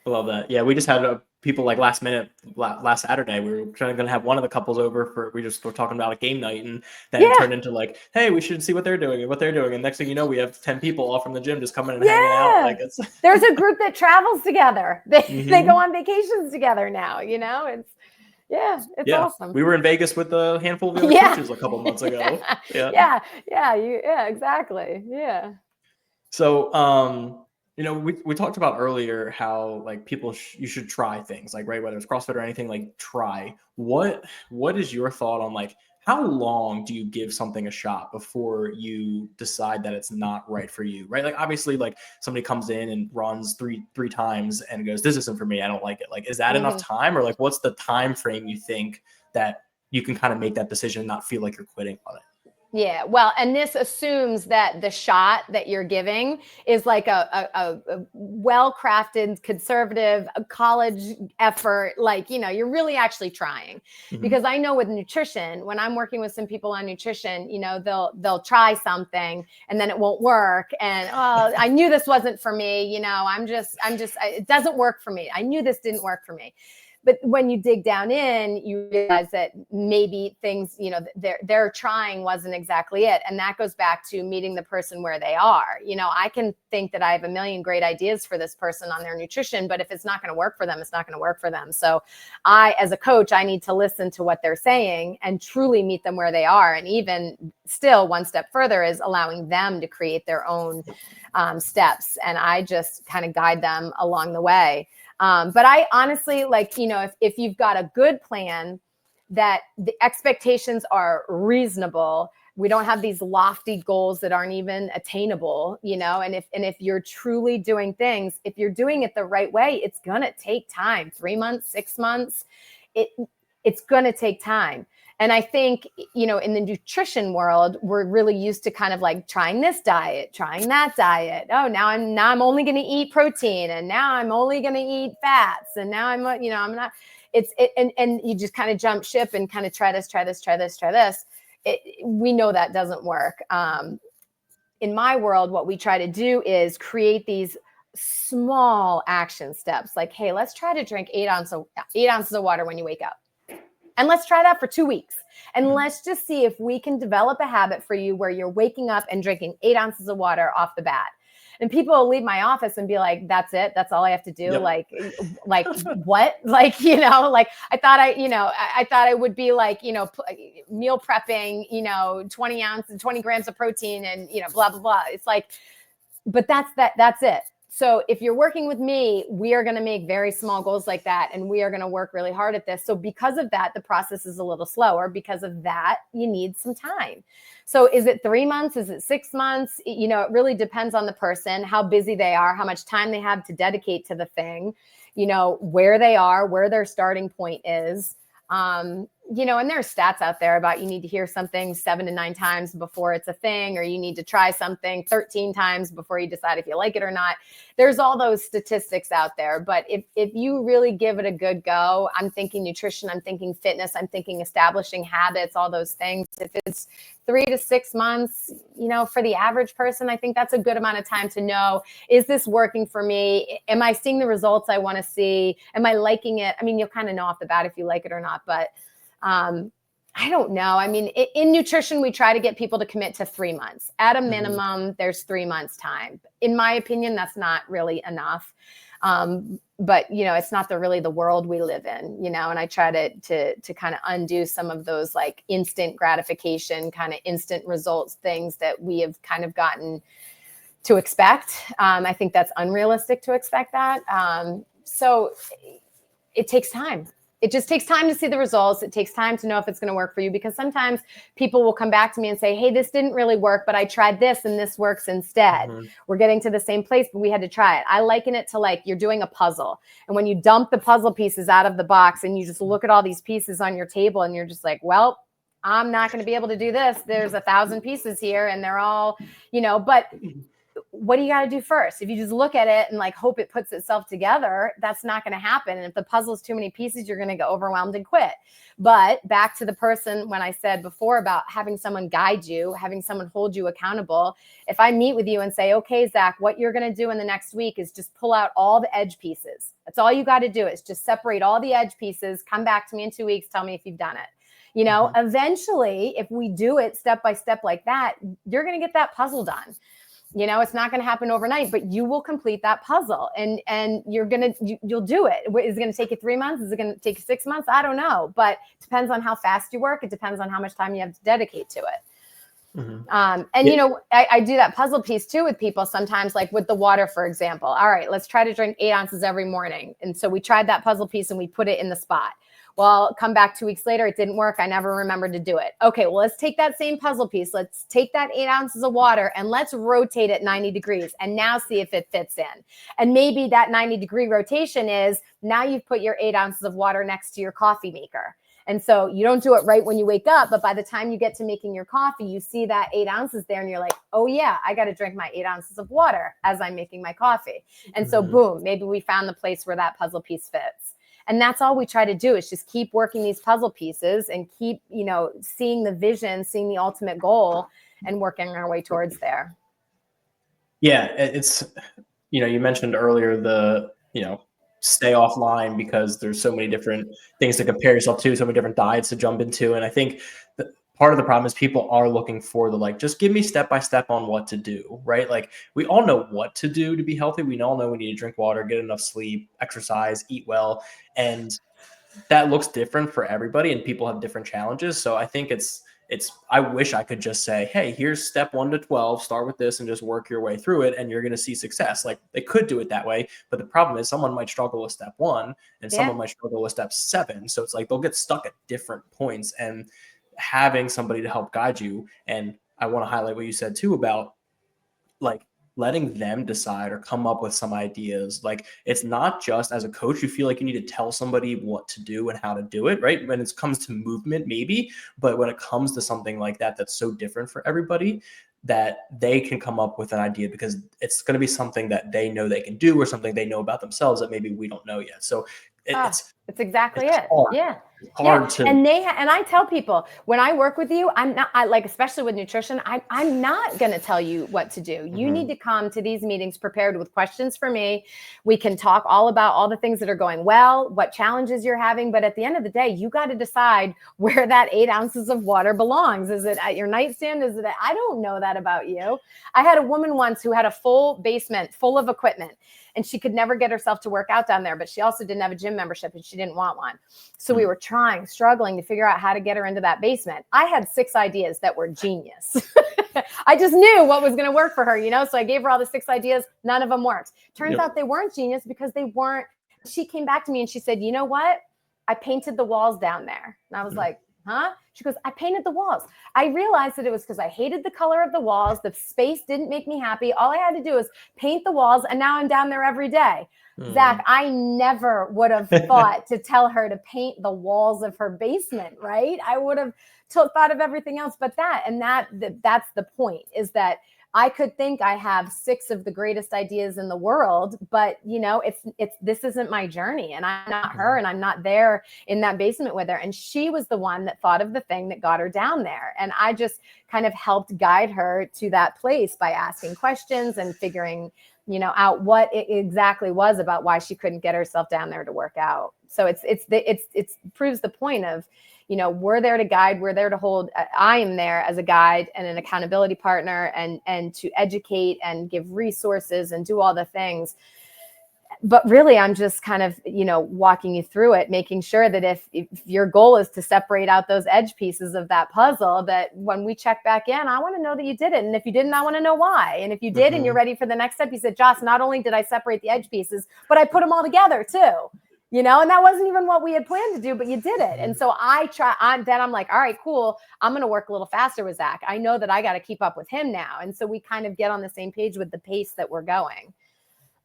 A: I love that. Yeah, we just had people like last minute last Saturday. We were going to have one of the couples over we just were talking about a game night, and then it turned into like, hey, we should see what they're doing. And next thing you know, we have 10 people all from the gym just coming and hanging out. Like
B: there's a group that travels together. They go on vacations together now. It's awesome.
A: We were in Vegas with a handful of the other coaches a couple months ago.
B: Exactly. Yeah.
A: So, we talked about earlier how like people, you should try things like, right, whether it's CrossFit or anything, like try. What is your thought on like, how long do you give something a shot before you decide that it's not right for you, right? Like obviously like somebody comes in and runs three times and goes, this isn't for me, I don't like it. Like, is that enough time, or like what's the time frame you think that you can kind of make that decision and not feel like you're quitting on it?
B: Yeah, well, and this assumes that the shot that you're giving is like a well-crafted, conservative college effort. Like, you're really actually trying. Because I know with nutrition, when I'm working with some people on nutrition, they'll try something and then it won't work. And I knew this wasn't for me. I'm just, it doesn't work for me. I knew this didn't work for me. But when you dig down in, you realize that maybe things, they're trying wasn't exactly it. And that goes back to meeting the person where they are. I can think that I have a million great ideas for this person on their nutrition, but if it's not going to work for them, it's not going to work for them. So as a coach, I need to listen to what they're saying and truly meet them where they are. And even still, one step further is allowing them to create their own steps. And I just kind of guide them along the way. But I honestly, like, if you've got a good plan, that the expectations are reasonable, we don't have these lofty goals that aren't even attainable, and if you're truly doing things, if you're doing it the right way, it's going to take time, 3 months, 6 months, it's going to take time. And I think, in the nutrition world, we're really used to kind of like trying this diet, trying that diet. Oh, now I'm only going to eat protein, and now I'm only going to eat fats, and now I'm not. And you just kind of jump ship and kind of try this. We know that doesn't work. In my world, what we try to do is create these small action steps. Like, hey, let's try to drink 8 ounces of water when you wake up. And let's try that for 2 weeks. And let's just see if we can develop a habit for you where you're waking up and drinking 8 ounces of water off the bat. And people will leave my office and be like, that's it. That's all I have to do. Yep. Like what? Like, I thought I would be like, meal prepping, 20 grams of protein and, blah, blah, blah. It's like, but that's it. So if you're working with me, we are going to make very small goals like that. And we are going to work really hard at this. So because of that, the process is a little slower. Because of that, you need some time. So is it 3 months? Is it 6 months? It really depends on the person, how busy they are, how much time they have to dedicate to the thing, where they are, where their starting point is. And there's stats out there about you need to hear something 7 to 9 times before it's a thing, or you need to try something 13 times before you decide if you like it or not. There's all those statistics out there. But if you really give it a good go, I'm thinking nutrition, I'm thinking fitness, I'm thinking establishing habits, all those things. If it's 3 to 6 months, for the average person, I think that's a good amount of time to know, is this working for me? Am I seeing the results I want to see? Am I liking it? I mean, you'll kind of know off the bat if you like it or not, but I don't know. I mean, in nutrition, we try to get people to commit to 3 months. At a minimum, there's 3 months time. In my opinion, that's not really enough. But it's not really the world we live in, and I try to kind of undo some of those like instant gratification, kind of instant results things that we have kind of gotten to expect. I think that's unrealistic to expect that. So it takes time. It just takes time to see the results. It takes time to know if it's going to work for you, because sometimes people will come back to me and say, hey, this didn't really work, but I tried this and this works instead. We're getting to the same place, but we had to try it. I liken it to like you're doing a puzzle. And when you dump the puzzle pieces out of the box and you just look at all these pieces on your table and you're just like, well, I'm not going to be able to do this. There's 1,000 pieces here and they're all, but what do you got to do first? If you just look at it and like hope it puts itself together, that's not going to happen. And if the puzzle is too many pieces, you're going to get overwhelmed and quit. But back to the person when I said before about having someone guide you, having someone hold you accountable. If I meet with you and say, okay, Zach, what you're going to do in the next week is just pull out all the edge pieces. That's all you got to do is just separate all the edge pieces. Come back to me in 2 weeks. Tell me if you've done it. Eventually, if we do it step by step like that, you're going to get that puzzle done. It's not going to happen overnight, but you will complete that puzzle and you'll do it. Is it going to take you 3 months? Is it going to take you 6 months? I don't know, but it depends on how fast you work. It depends on how much time you have to dedicate to it. I do that puzzle piece too with people sometimes, like with the water, for example. All right, let's try to drink 8 ounces every morning. And so we tried that puzzle piece and we put it in the spot. Well, come back 2 weeks later, it didn't work. I never remembered to do it. Okay, well, let's take that same puzzle piece. Let's take that 8 ounces of water and let's rotate it 90 degrees and now see if it fits in. And maybe that 90-degree rotation is now you've put your 8 ounces of water next to your coffee maker. And so you don't do it right when you wake up, but by the time you get to making your coffee, you see that 8 ounces there and you're like, oh yeah, I got to drink my 8 ounces of water as I'm making my coffee. And so boom, maybe we found the place where that puzzle piece fits. And that's all we try to do is just keep working these puzzle pieces and keep, seeing the vision, seeing the ultimate goal and working our way towards there.
A: Yeah. It's, you mentioned earlier the, stay offline because there's so many different things to compare yourself to, so many different diets to jump into. And I think that part of the problem is people are looking for the, just give me step-by-step on what to do, right? Like we all know what to do to be healthy. We all know we need to drink water, get enough sleep, exercise, eat well. And that looks different for everybody and people have different challenges. So I think it's I wish I could just say, hey, here's step 1 to 12, start with this and just work your way through it, and you're going to see success. Like, they could do it that way, but the problem is someone might struggle with step 1 and someone might struggle with step 7. So it's like they'll get stuck at different points, and having somebody to help guide you. And I want to highlight what you said too about like letting them decide or come up with some ideas. Like, it's not just as a coach, you feel like you need to tell somebody what to do and how to do it, right? When it comes to movement, maybe, but when it comes to something like that, that's so different for everybody, that they can come up with an idea because it's going to be something that they know they can do or something they know about themselves that maybe we don't know yet. So
B: it's exactly it.
A: Hard.
B: Yeah.
A: It's hard to.
B: And I tell people when I work with you, especially with nutrition, I'm not going to tell you what to do. You need to come to these meetings prepared with questions for me. We can talk all about all the things that are going well, what challenges you're having. But at the end of the day, you got to decide where that 8 ounces of water belongs. Is it at your nightstand? I don't know that about you. I had a woman once who had a full basement full of equipment, and she could never get herself to work out down there, but she also didn't have a gym membership and she didn't want one. So we were struggling to figure out how to get her into that basement. I had 6 ideas that were genius. I just knew what was going to work for her, So I gave her all the 6 ideas. None of them worked. Turns out they weren't genius because they weren't. She came back to me and she said, you know what? I painted the walls down there. And I was like, huh? She goes, I painted the walls. I realized that it was because I hated the color of the walls. The space didn't make me happy. All I had to do was paint the walls, and now I'm down there every day. Zach, I never would have thought to tell her to paint the walls of her basement, right? I would have thought of everything else but that. And that's the point, is that I could think I have 6 of the greatest ideas in the world, but this isn't my journey, and I'm not her, and I'm not there in that basement with her. And she was the one that thought of the thing that got her down there. And I just kind of helped guide her to that place by asking questions and figuring, out what it exactly was about why she couldn't get herself down there to work out. So it proves the point of, we're there to guide, we're there to hold. I am there as a guide and an accountability partner, and to educate and give resources and do all the things. But really, I'm just kind of, walking you through it, making sure that if your goal is to separate out those edge pieces of that puzzle, that when we check back in, I want to know that you did it. And if you didn't, I want to know why. And if you did and you're ready for the next step, you said, Joss, not only did I separate the edge pieces, but I put them all together too. And that wasn't even what we had planned to do, but you did it. And so then I'm like, all right, cool. I'm going to work a little faster with Zach. I know that I got to keep up with him now. And so we kind of get on the same page with the pace that we're going.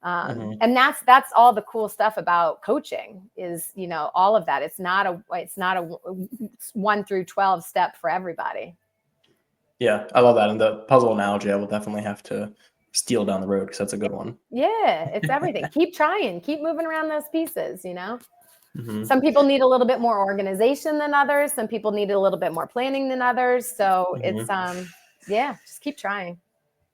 B: And that's all the cool stuff about coaching is, all of that. It's not a 1 through 12 step for everybody.
A: Yeah, I love that. And the puzzle analogy, I will definitely have to steal down the road because that's a good one.
B: Yeah, it's everything. Keep trying, keep moving around those pieces, Some people need a little bit more organization than others. Some people need a little bit more planning than others. So it's, just keep trying.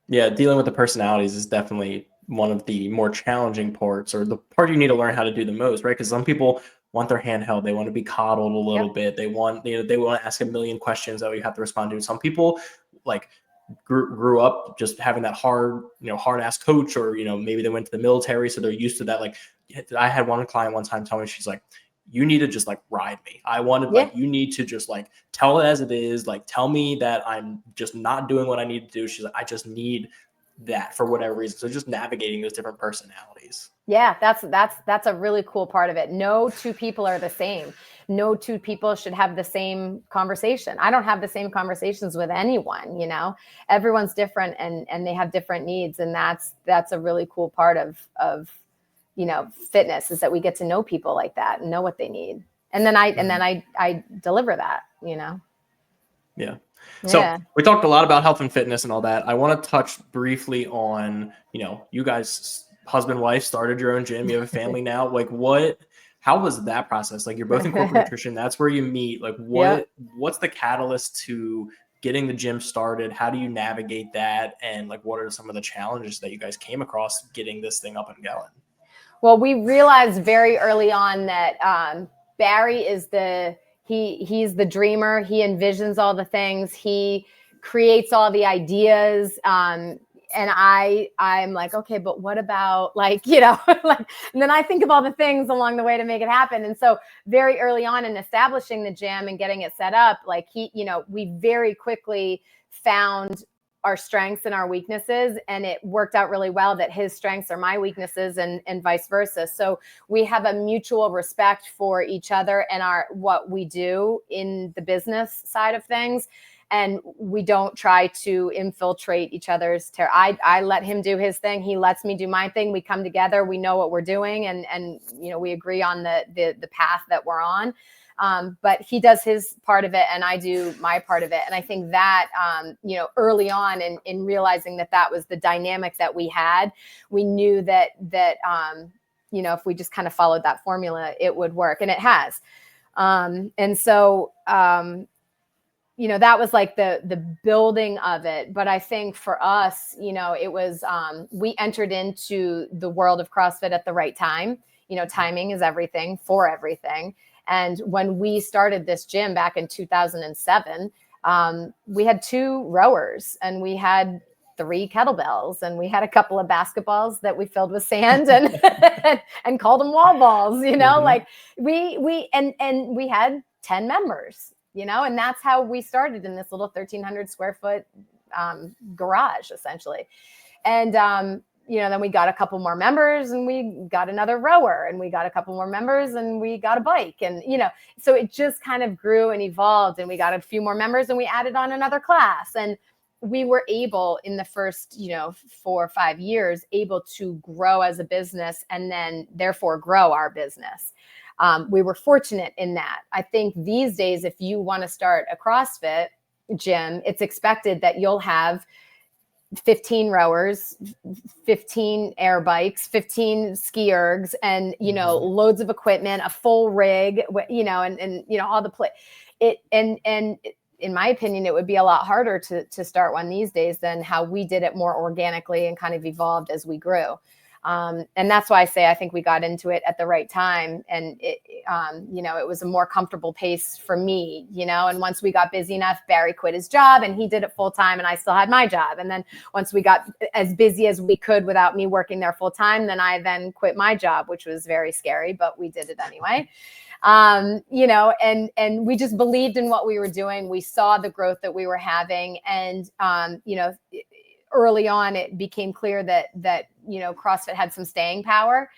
A: Yeah, dealing with the personalities is definitely one of the more challenging parts, or the part you need to learn how to do the most, right? Because some people want their hand held, they want to be coddled a little bit, they want to ask a million questions that you have to respond to. Some people like grew up just having that hard ass coach, or maybe they went to the military, so they're used to that. Like, I had one client one time tell me, she's like, you need to just like ride me. I wanted like, you need to just like tell it as it is, like tell me that I'm just not doing what I need to do. She's like, I just need that for whatever reason. So just navigating those different personalities.
B: Yeah, that's a really cool part of it. No 2 people are the same. No 2 people should have the same conversation. I don't have the same conversations with anyone, everyone's different and they have different needs. And that's a really cool part of fitness, is that we get to know people like that and know what they need. And then I deliver that,
A: Yeah. So we talked a lot about health and fitness and all that. I want to touch briefly on, you guys, husband, wife, started your own gym. You have a family now. Like how was that process? Like, you're both in corporate nutrition. That's where you meet. Like what's the catalyst to getting the gym started? How do you navigate that? And like, what are some of the challenges that you guys came across getting this thing up and going?
B: Well, we realized very early on that Barry is he's the dreamer. He envisions all the things. He creates all the ideas. I'm like, okay, but what about like, like, and then I think of all the things along the way to make it happen. And so very early on in establishing the gym and getting it set up, like we very quickly found our strengths and our weaknesses, and it worked out really well that his strengths are my weaknesses and vice versa. So we have a mutual respect for each other and what we do in the business side of things. And we don't try to infiltrate each other's I let him do his thing. He lets me do my thing. We come together. We know what we're doing, and we agree on the path that we're on. But he does his part of it and I do my part of it. And I think that, early on in realizing that was the dynamic that we had, we knew that if we just kind of followed that formula, it would work, and it has. And so, that was like the building of it. But I think for us, it was, we entered into the world of CrossFit at the right time. Timing is everything for everything. And when we started this gym back in 2007, we had 2 rowers and we had 3 kettlebells and we had a couple of basketballs that we filled with sand and called them wall balls, like we had 10 members, and that's how we started in this little 1,300 square foot garage essentially. And, then we got a couple more members and we got another rower and we got a couple more members and we got a bike. And, so it just kind of grew and evolved, and we got a few more members and we added on another class. And we were able in the first, 4 or 5 years, able to grow as a business and then therefore grow our business. We were fortunate in that. I think these days, if you want to start a CrossFit gym, it's expected that you'll have 15 rowers, 15 air bikes, 15 ski ergs, and, loads of equipment, a full rig, and all the play. And in my opinion, it would be a lot harder to start one these days than how we did it more organically and kind of evolved as we grew. And that's why I say I think we got into it at the right time, and it was a more comfortable pace for me, and once we got busy enough, Barry quit his job and he did it full time and I still had my job. And then once we got as busy as we could without me working there full time, then I quit my job, which was very scary, but we did it anyway. And we just believed in what we were doing. We saw the growth that we were having, and, early on, it became clear that CrossFit had some staying power.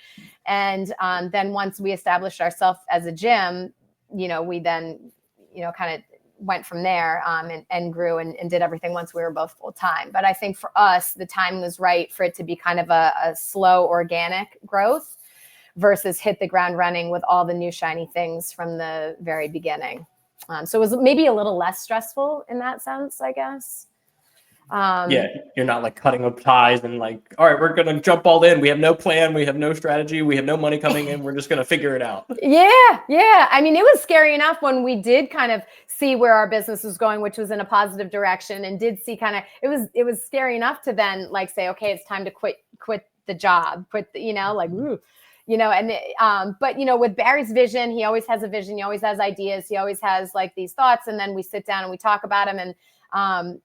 B: And then once we established ourselves as a gym, we then, kind of went from there and grew and did everything once we were both full time. But I think for us, the time was right for it to be kind of a slow, organic growth versus hit the ground running with all the new shiny things from the very beginning. So it was maybe a little less stressful in that sense, I guess.
A: You're not like cutting up ties and like, all right, we're going to jump all in. We have no plan. We have no strategy. We have no money coming in. We're just going to figure it out.
B: Yeah. I mean, it was scary enough when we did kind of see where our business was going, which was in a positive direction, and did see kind of, it was scary enough to then like say, okay, it's time to quit the job, but with Barry's vision, he always has a vision. He always has ideas. He always has like these thoughts. And then we sit down and we talk about them, and and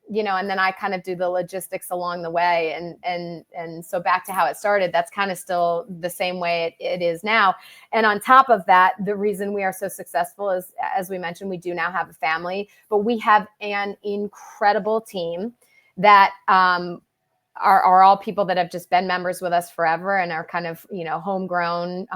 B: then I kind of do the logistics along the way. And so back to how it started, that's kind of still the same way it is now. And on top of that, the reason we are so successful is, as we mentioned, we do now have a family, but we have an incredible team that, are all people that have just been members with us forever and are kind of, homegrown,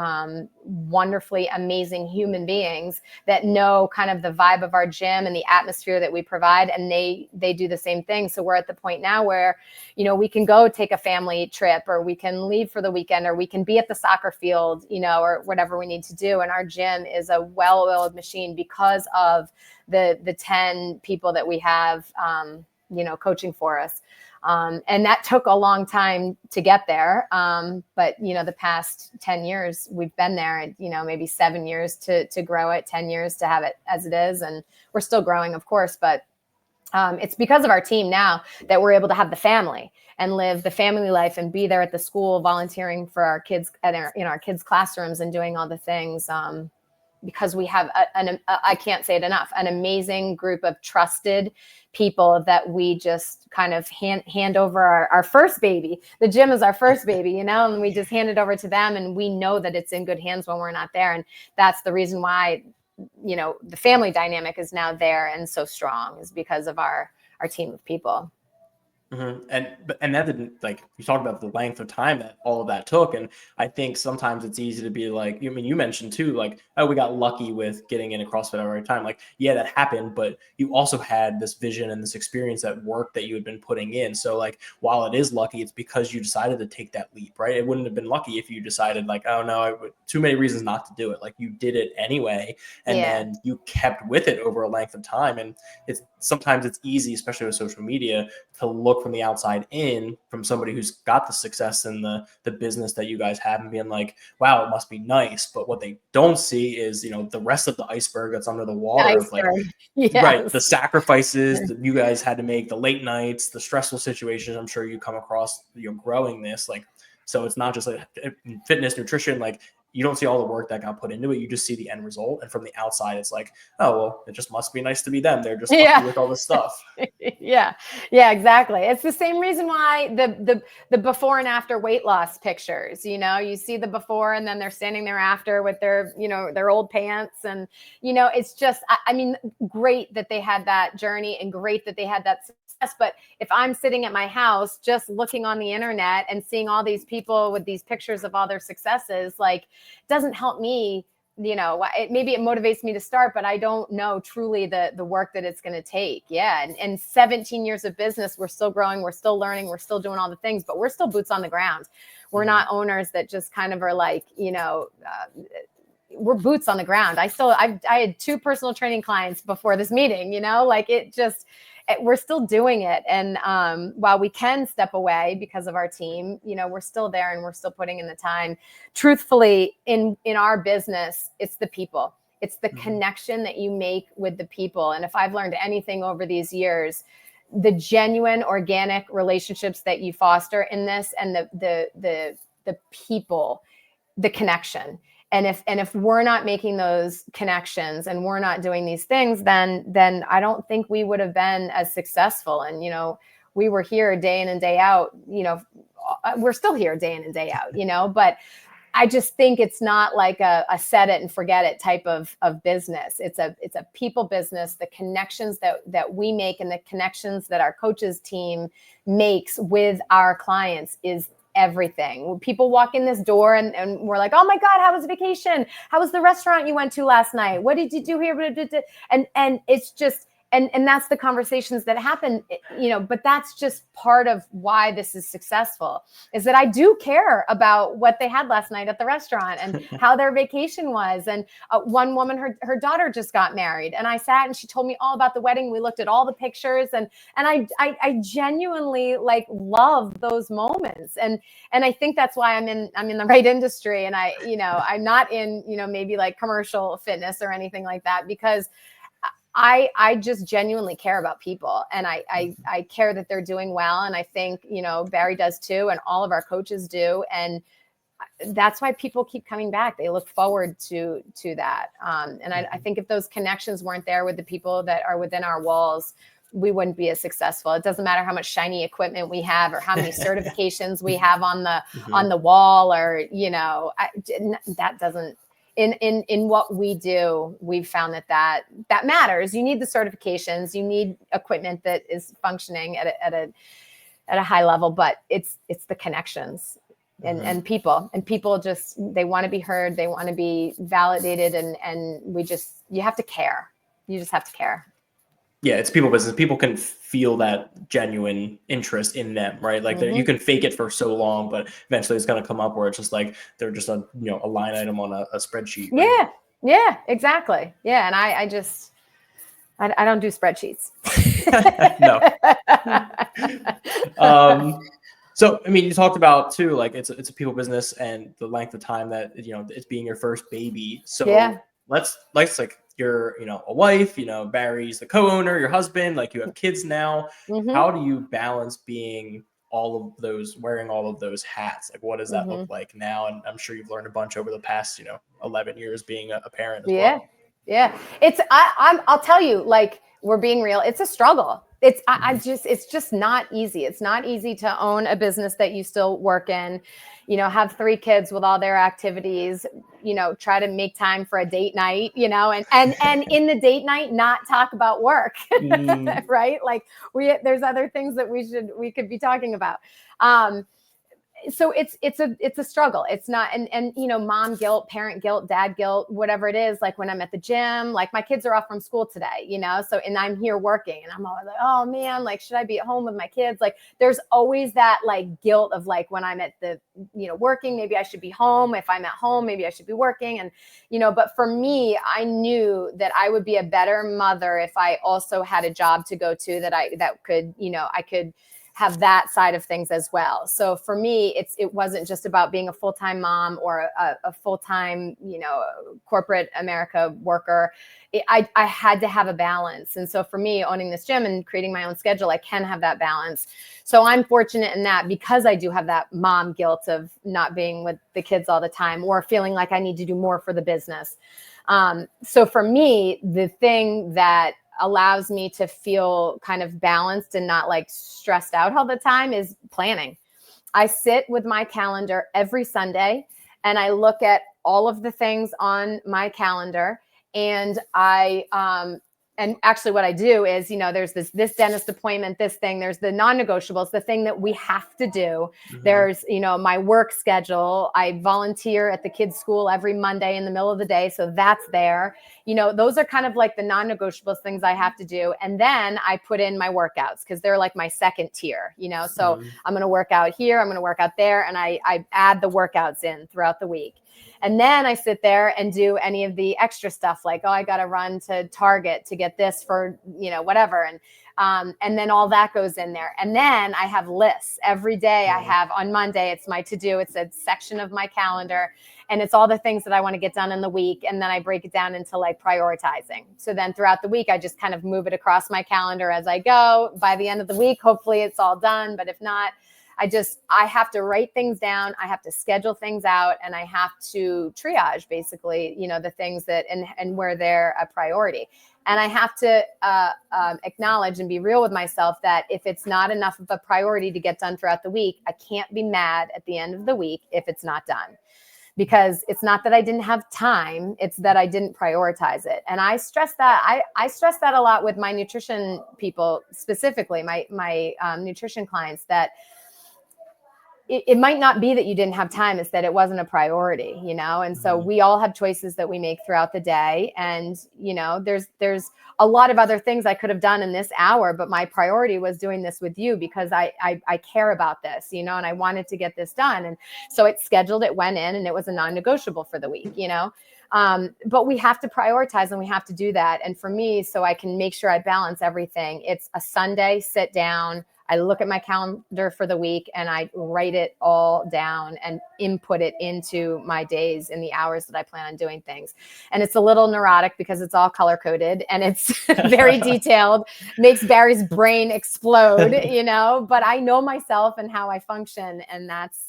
B: wonderfully amazing human beings that know kind of the vibe of our gym and the atmosphere that we provide. And they do the same thing. So we're at the point now where, we can go take a family trip, or we can leave for the weekend, or we can be at the soccer field, or whatever we need to do. And our gym is a well-oiled machine because of the 10 people that we have, coaching for us. And that took a long time to get there. But, the past 10 years we've been there, and, maybe 7 years to grow it, 10 years to have it as it is. And we're still growing, of course, but it's because of our team now that we're able to have the family and live the family life and be there at the school, volunteering for our kids at our kids' classrooms and doing all the things. because we have I can't say it enough, an amazing group of trusted people that we just kind of hand over our first baby. The gym is our first baby, and we just hand it over to them, and we know that it's in good hands when we're not there. And that's the reason why, the family dynamic is now there and so strong, is because of our team of people.
A: Mm-hmm. And that didn't, like, you talked about the length of time that all of that took. And I think sometimes it's easy to be like, you mentioned too, like, oh, we got lucky with getting into CrossFit at the right time. Like, yeah, that happened, but you also had this vision and this experience at work that you had been putting in. So like, while it is lucky, it's because you decided to take that leap, right? It wouldn't have been lucky if you decided like, oh no, too many reasons not to do it. Like, you did it anyway. And then you kept with it over a length of time. And sometimes it's easy, especially with social media, to look from the outside in, from somebody who's got the success in the business that you guys have, and being like, wow, it must be nice. But what they don't see is, the rest of the iceberg that's under the water of like, right, the sacrifices that you guys had to make, the late nights, the stressful situations I'm sure you come across, growing this. Like, so it's not just like fitness, nutrition, like, you don't see all the work that got put into it. You just see the end result. And from the outside, it's like, oh, well, it just must be nice to be them. They're just lucky with all this stuff.
B: Yeah, exactly. It's the same reason why the before and after weight loss pictures, you see the before and then they're standing there after with their, their old pants. And, it's just, I mean, great that they had that journey and great that they had that success. But if I'm sitting at my house just looking on the internet and seeing all these people with these pictures of all their successes, like, it doesn't help me. Maybe it motivates me to start, but I don't know truly the work that it's going to take. Yeah. And 17 years of business, we're still growing, we're still learning, we're still doing all the things, but we're still boots on the ground. We're not owners that just kind of are like, we're boots on the ground. I had 2 personal training clients before this meeting, we're still doing it. And while we can step away because of our team, we're still there and we're still putting in the time. Truthfully, in our business, it's the people. It's the connection that you make with the people. And if I've learned anything over these years, the genuine organic relationships that you foster in this, and the people, the connection. And if we're not making those connections and we're not doing these things, then I don't think we would have been as successful. And, we were here day in and day out, we're still here day in and day out, but I just think it's not like a set it and forget it type of business. It's a people business. The connections that we make and the connections that our coaches team makes with our clients is everything. When people walk in this door and we're like, oh my God, how was vacation? How was the restaurant you went to last night? What did you do here? And it's just, and that's the conversations that happen, but that's just part of why this is successful, is that I do care about what they had last night at the restaurant and how their vacation was. And one woman, her daughter just got married, and I sat and she told me all about the wedding. We looked at all the pictures, and I genuinely love those moments. And I think that's why I'm in the right industry. And I'm not in, maybe like commercial fitness or anything like that, because I just genuinely care about people, and I care that they're doing well. And I think, Barry does too. And all of our coaches do. And that's why people keep coming back. They look forward to that. And I think if those connections weren't there with the people that are within our walls, we wouldn't be as successful. It doesn't matter how much shiny equipment we have or how many certifications we have on the wall, or, that doesn't, in what we do, we've found that matters. You need the certifications, you need equipment that is functioning at a high level, but it's the connections and people just, they want to be heard, they want to be validated, and you have to care. You just have to care.
A: Yeah, it's people business. People can feel that genuine interest in them, right? Like you can fake it for so long, but eventually it's going to come up where it's just like they're just a line item on a spreadsheet. Right?
B: Yeah, exactly. Yeah, and I don't do spreadsheets.
A: No. So, I mean, you talked about too, like it's a people business and the length of time that it's being your first baby. So let's like, you're, a wife, Barry's the co-owner, your husband, like you have kids now. How do you balance being wearing all of those hats? Like, what does that look like now? And I'm sure you've learned a bunch over the past, 11 years being a parent as well.
B: Yeah. I'll tell you, like, we're being real. It's a struggle. It's just not easy. It's not easy to own a business that you still work in, have 3 kids with all their activities, try to make time for a date night, and in the date night, not talk about work, right? Like there's other things that we could be talking about. So it's a struggle. It's not, and mom guilt, parent guilt, dad guilt, whatever it is. Like when I'm at the gym, like my kids are off from school today, so, and I'm here working and I'm always like, oh man, like, should I be at home with my kids? Like there's always that like guilt of like, when I'm at the, working, maybe I should be home. If I'm at home, maybe I should be working. And, but for me, I knew that I would be a better mother if I also had a job to go to that could, I could have that side of things as well. So for me, it wasn't just about being a full-time mom or a full-time, corporate America worker. I had to have a balance. And so for me, owning this gym and creating my own schedule, I can have that balance. So I'm fortunate in that, because I do have that mom guilt of not being with the kids all the time or feeling like I need to do more for the business. So for me, the thing that allows me to feel kind of balanced and not like stressed out all the time is planning. I sit with my calendar every Sunday and I look at all of the things on my calendar, and and actually what I do is, there's this dentist appointment, this thing, there's the non-negotiables, the thing that we have to do. There's, my work schedule. I volunteer at the kids' school every Monday in the middle of the day. So that's there. Those are kind of like the non-negotiables things I have to do. And then I put in my workouts because they're like my second tier, so I'm going to work out here, I'm going to work out there. And I add the workouts in throughout the week. And then I sit there and do any of the extra stuff like, oh, I got to run to Target to get this for, whatever. And then all that goes in there. And then I have lists every day. I have on Monday, it's my to-do. It's a section of my calendar and it's all the things that I want to get done in the week. And then I break it down into like prioritizing. So then throughout the week, I just kind of move it across my calendar as I go. By the end of the week, hopefully it's all done. But if not, I have to write things down. I have to schedule things out, and I have to triage basically, the things that, and where they're a priority. And I have to acknowledge and be real with myself that if it's not enough of a priority to get done throughout the week, I can't be mad at the end of the week if it's not done, because it's not that I didn't have time. It's that I didn't prioritize it. And I stress that. I stress that a lot with my nutrition people, specifically my nutrition clients, that it might not be that you didn't have time, it's that it wasn't a priority, And so we all have choices that we make throughout the day. And, there's a lot of other things I could have done in this hour, but my priority was doing this with you because I care about this, and I wanted to get this done. And so it went in, and it was a non-negotiable for the week, but we have to prioritize, and we have to do that. And for me, so I can make sure I balance everything, it's a Sunday sit down. I look at my calendar for the week and I write it all down and input it into my days and the hours that I plan on doing things. And it's a little neurotic because it's all color coded and it's very detailed, makes Barry's brain explode, but I know myself and how I function, and that's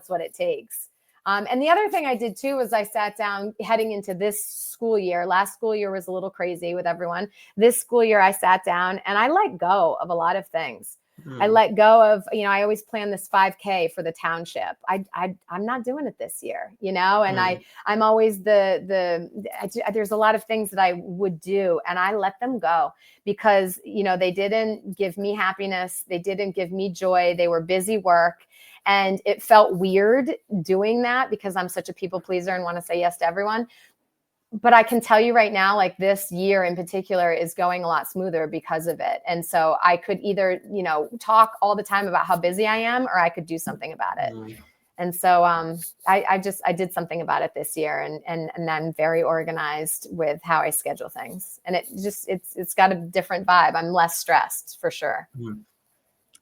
B: what it takes. And the other thing I did too was I sat down heading into this school year. Last school year was a little crazy with everyone. This school year, I sat down and I let go of a lot of things. I let go of, I always plan this 5K for the township. I'm not doing it this year, and I'm always there's a lot of things that I would do, and I let them go because, they didn't give me happiness. They didn't give me joy. They were busy work. And it felt weird doing that because I'm such a people pleaser and want to say yes to everyone. But I can tell you right now, like this year in particular is going a lot smoother because of it. And so I could either, talk all the time about how busy I am, or I could do something about it. And so I did something about it this year, and I'm very organized with how I schedule things. And it's got a different vibe. I'm less stressed for sure.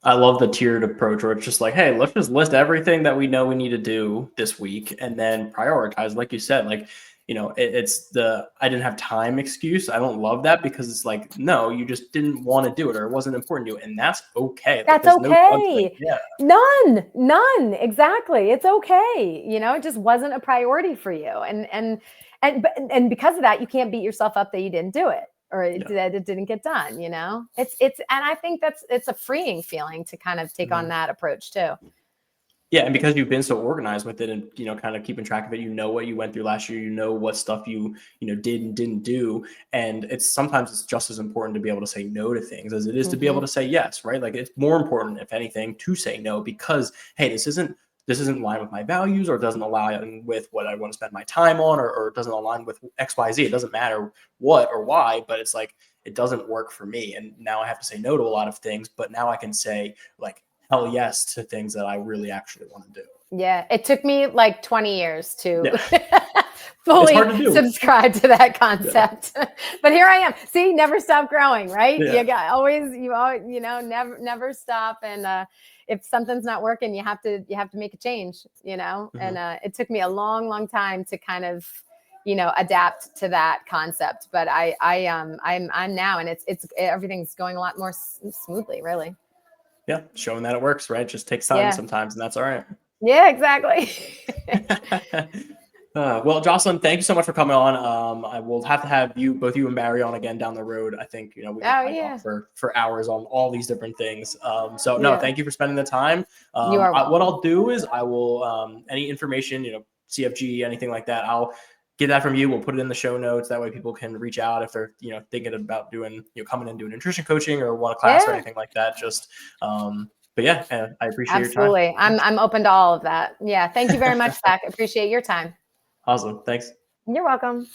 A: I love the tiered approach where it's just like, hey, let's just list everything that we know we need to do this week and then prioritize. Like you said, like, I didn't have time excuse. I don't love that, because it's like, no, you just didn't want to do it, or it wasn't important to you. And that's okay.
B: That's
A: Like, no judgment.
B: okay.
A: Yeah.
B: None. Exactly. It's okay. It just wasn't a priority for you. And because of that, you can't beat yourself up that you didn't do it, or that it didn't get done. And I think it's a freeing feeling to kind of take on that approach too.
A: Yeah. And because you've been so organized with it, and, kind of keeping track of it, what you went through last year, what stuff you did and didn't do. And sometimes it's just as important to be able to say no to things as it is to be able to say yes, right? Like, it's more important, if anything, to say no, because, hey, this isn't in line with my values, or doesn't align with what I want to spend my time on, or doesn't align with XYZ. It doesn't matter what or why, but it's like, it doesn't work for me. And now I have to say no to a lot of things, but now I can say, like, hell yes to things that I really actually want to do.
B: Yeah. It took me like 20 years to fully subscribe to that concept. Yeah. But here I am. See, never stop growing, right? Yeah. You always, never stop. And if something's not working, you have to make a change, and it took me a long, long time to kind of, adapt to that concept. But I'm now, and it's everything's going a lot more smoothly, really.
A: Yeah. Showing that it works, right? It just takes time sometimes, and that's all right.
B: Yeah, exactly.
A: Well, Jocelyn, thank you so much for coming on. I will have to have both you and Barry on again down the road. I think, we can talk for hours on all these different things. Thank you for spending the time. What I'll do is I will, any information, CFG, anything like that, I'll get that from you. We'll put it in the show notes. That way people can reach out if they're, thinking about doing, coming and doing nutrition coaching, or want a class or anything like that. Just, but yeah, I appreciate your time.
B: Absolutely. I'm open to all of that. Yeah. Thank you very much, Zach. Appreciate your time.
A: Awesome. Thanks.
B: You're welcome.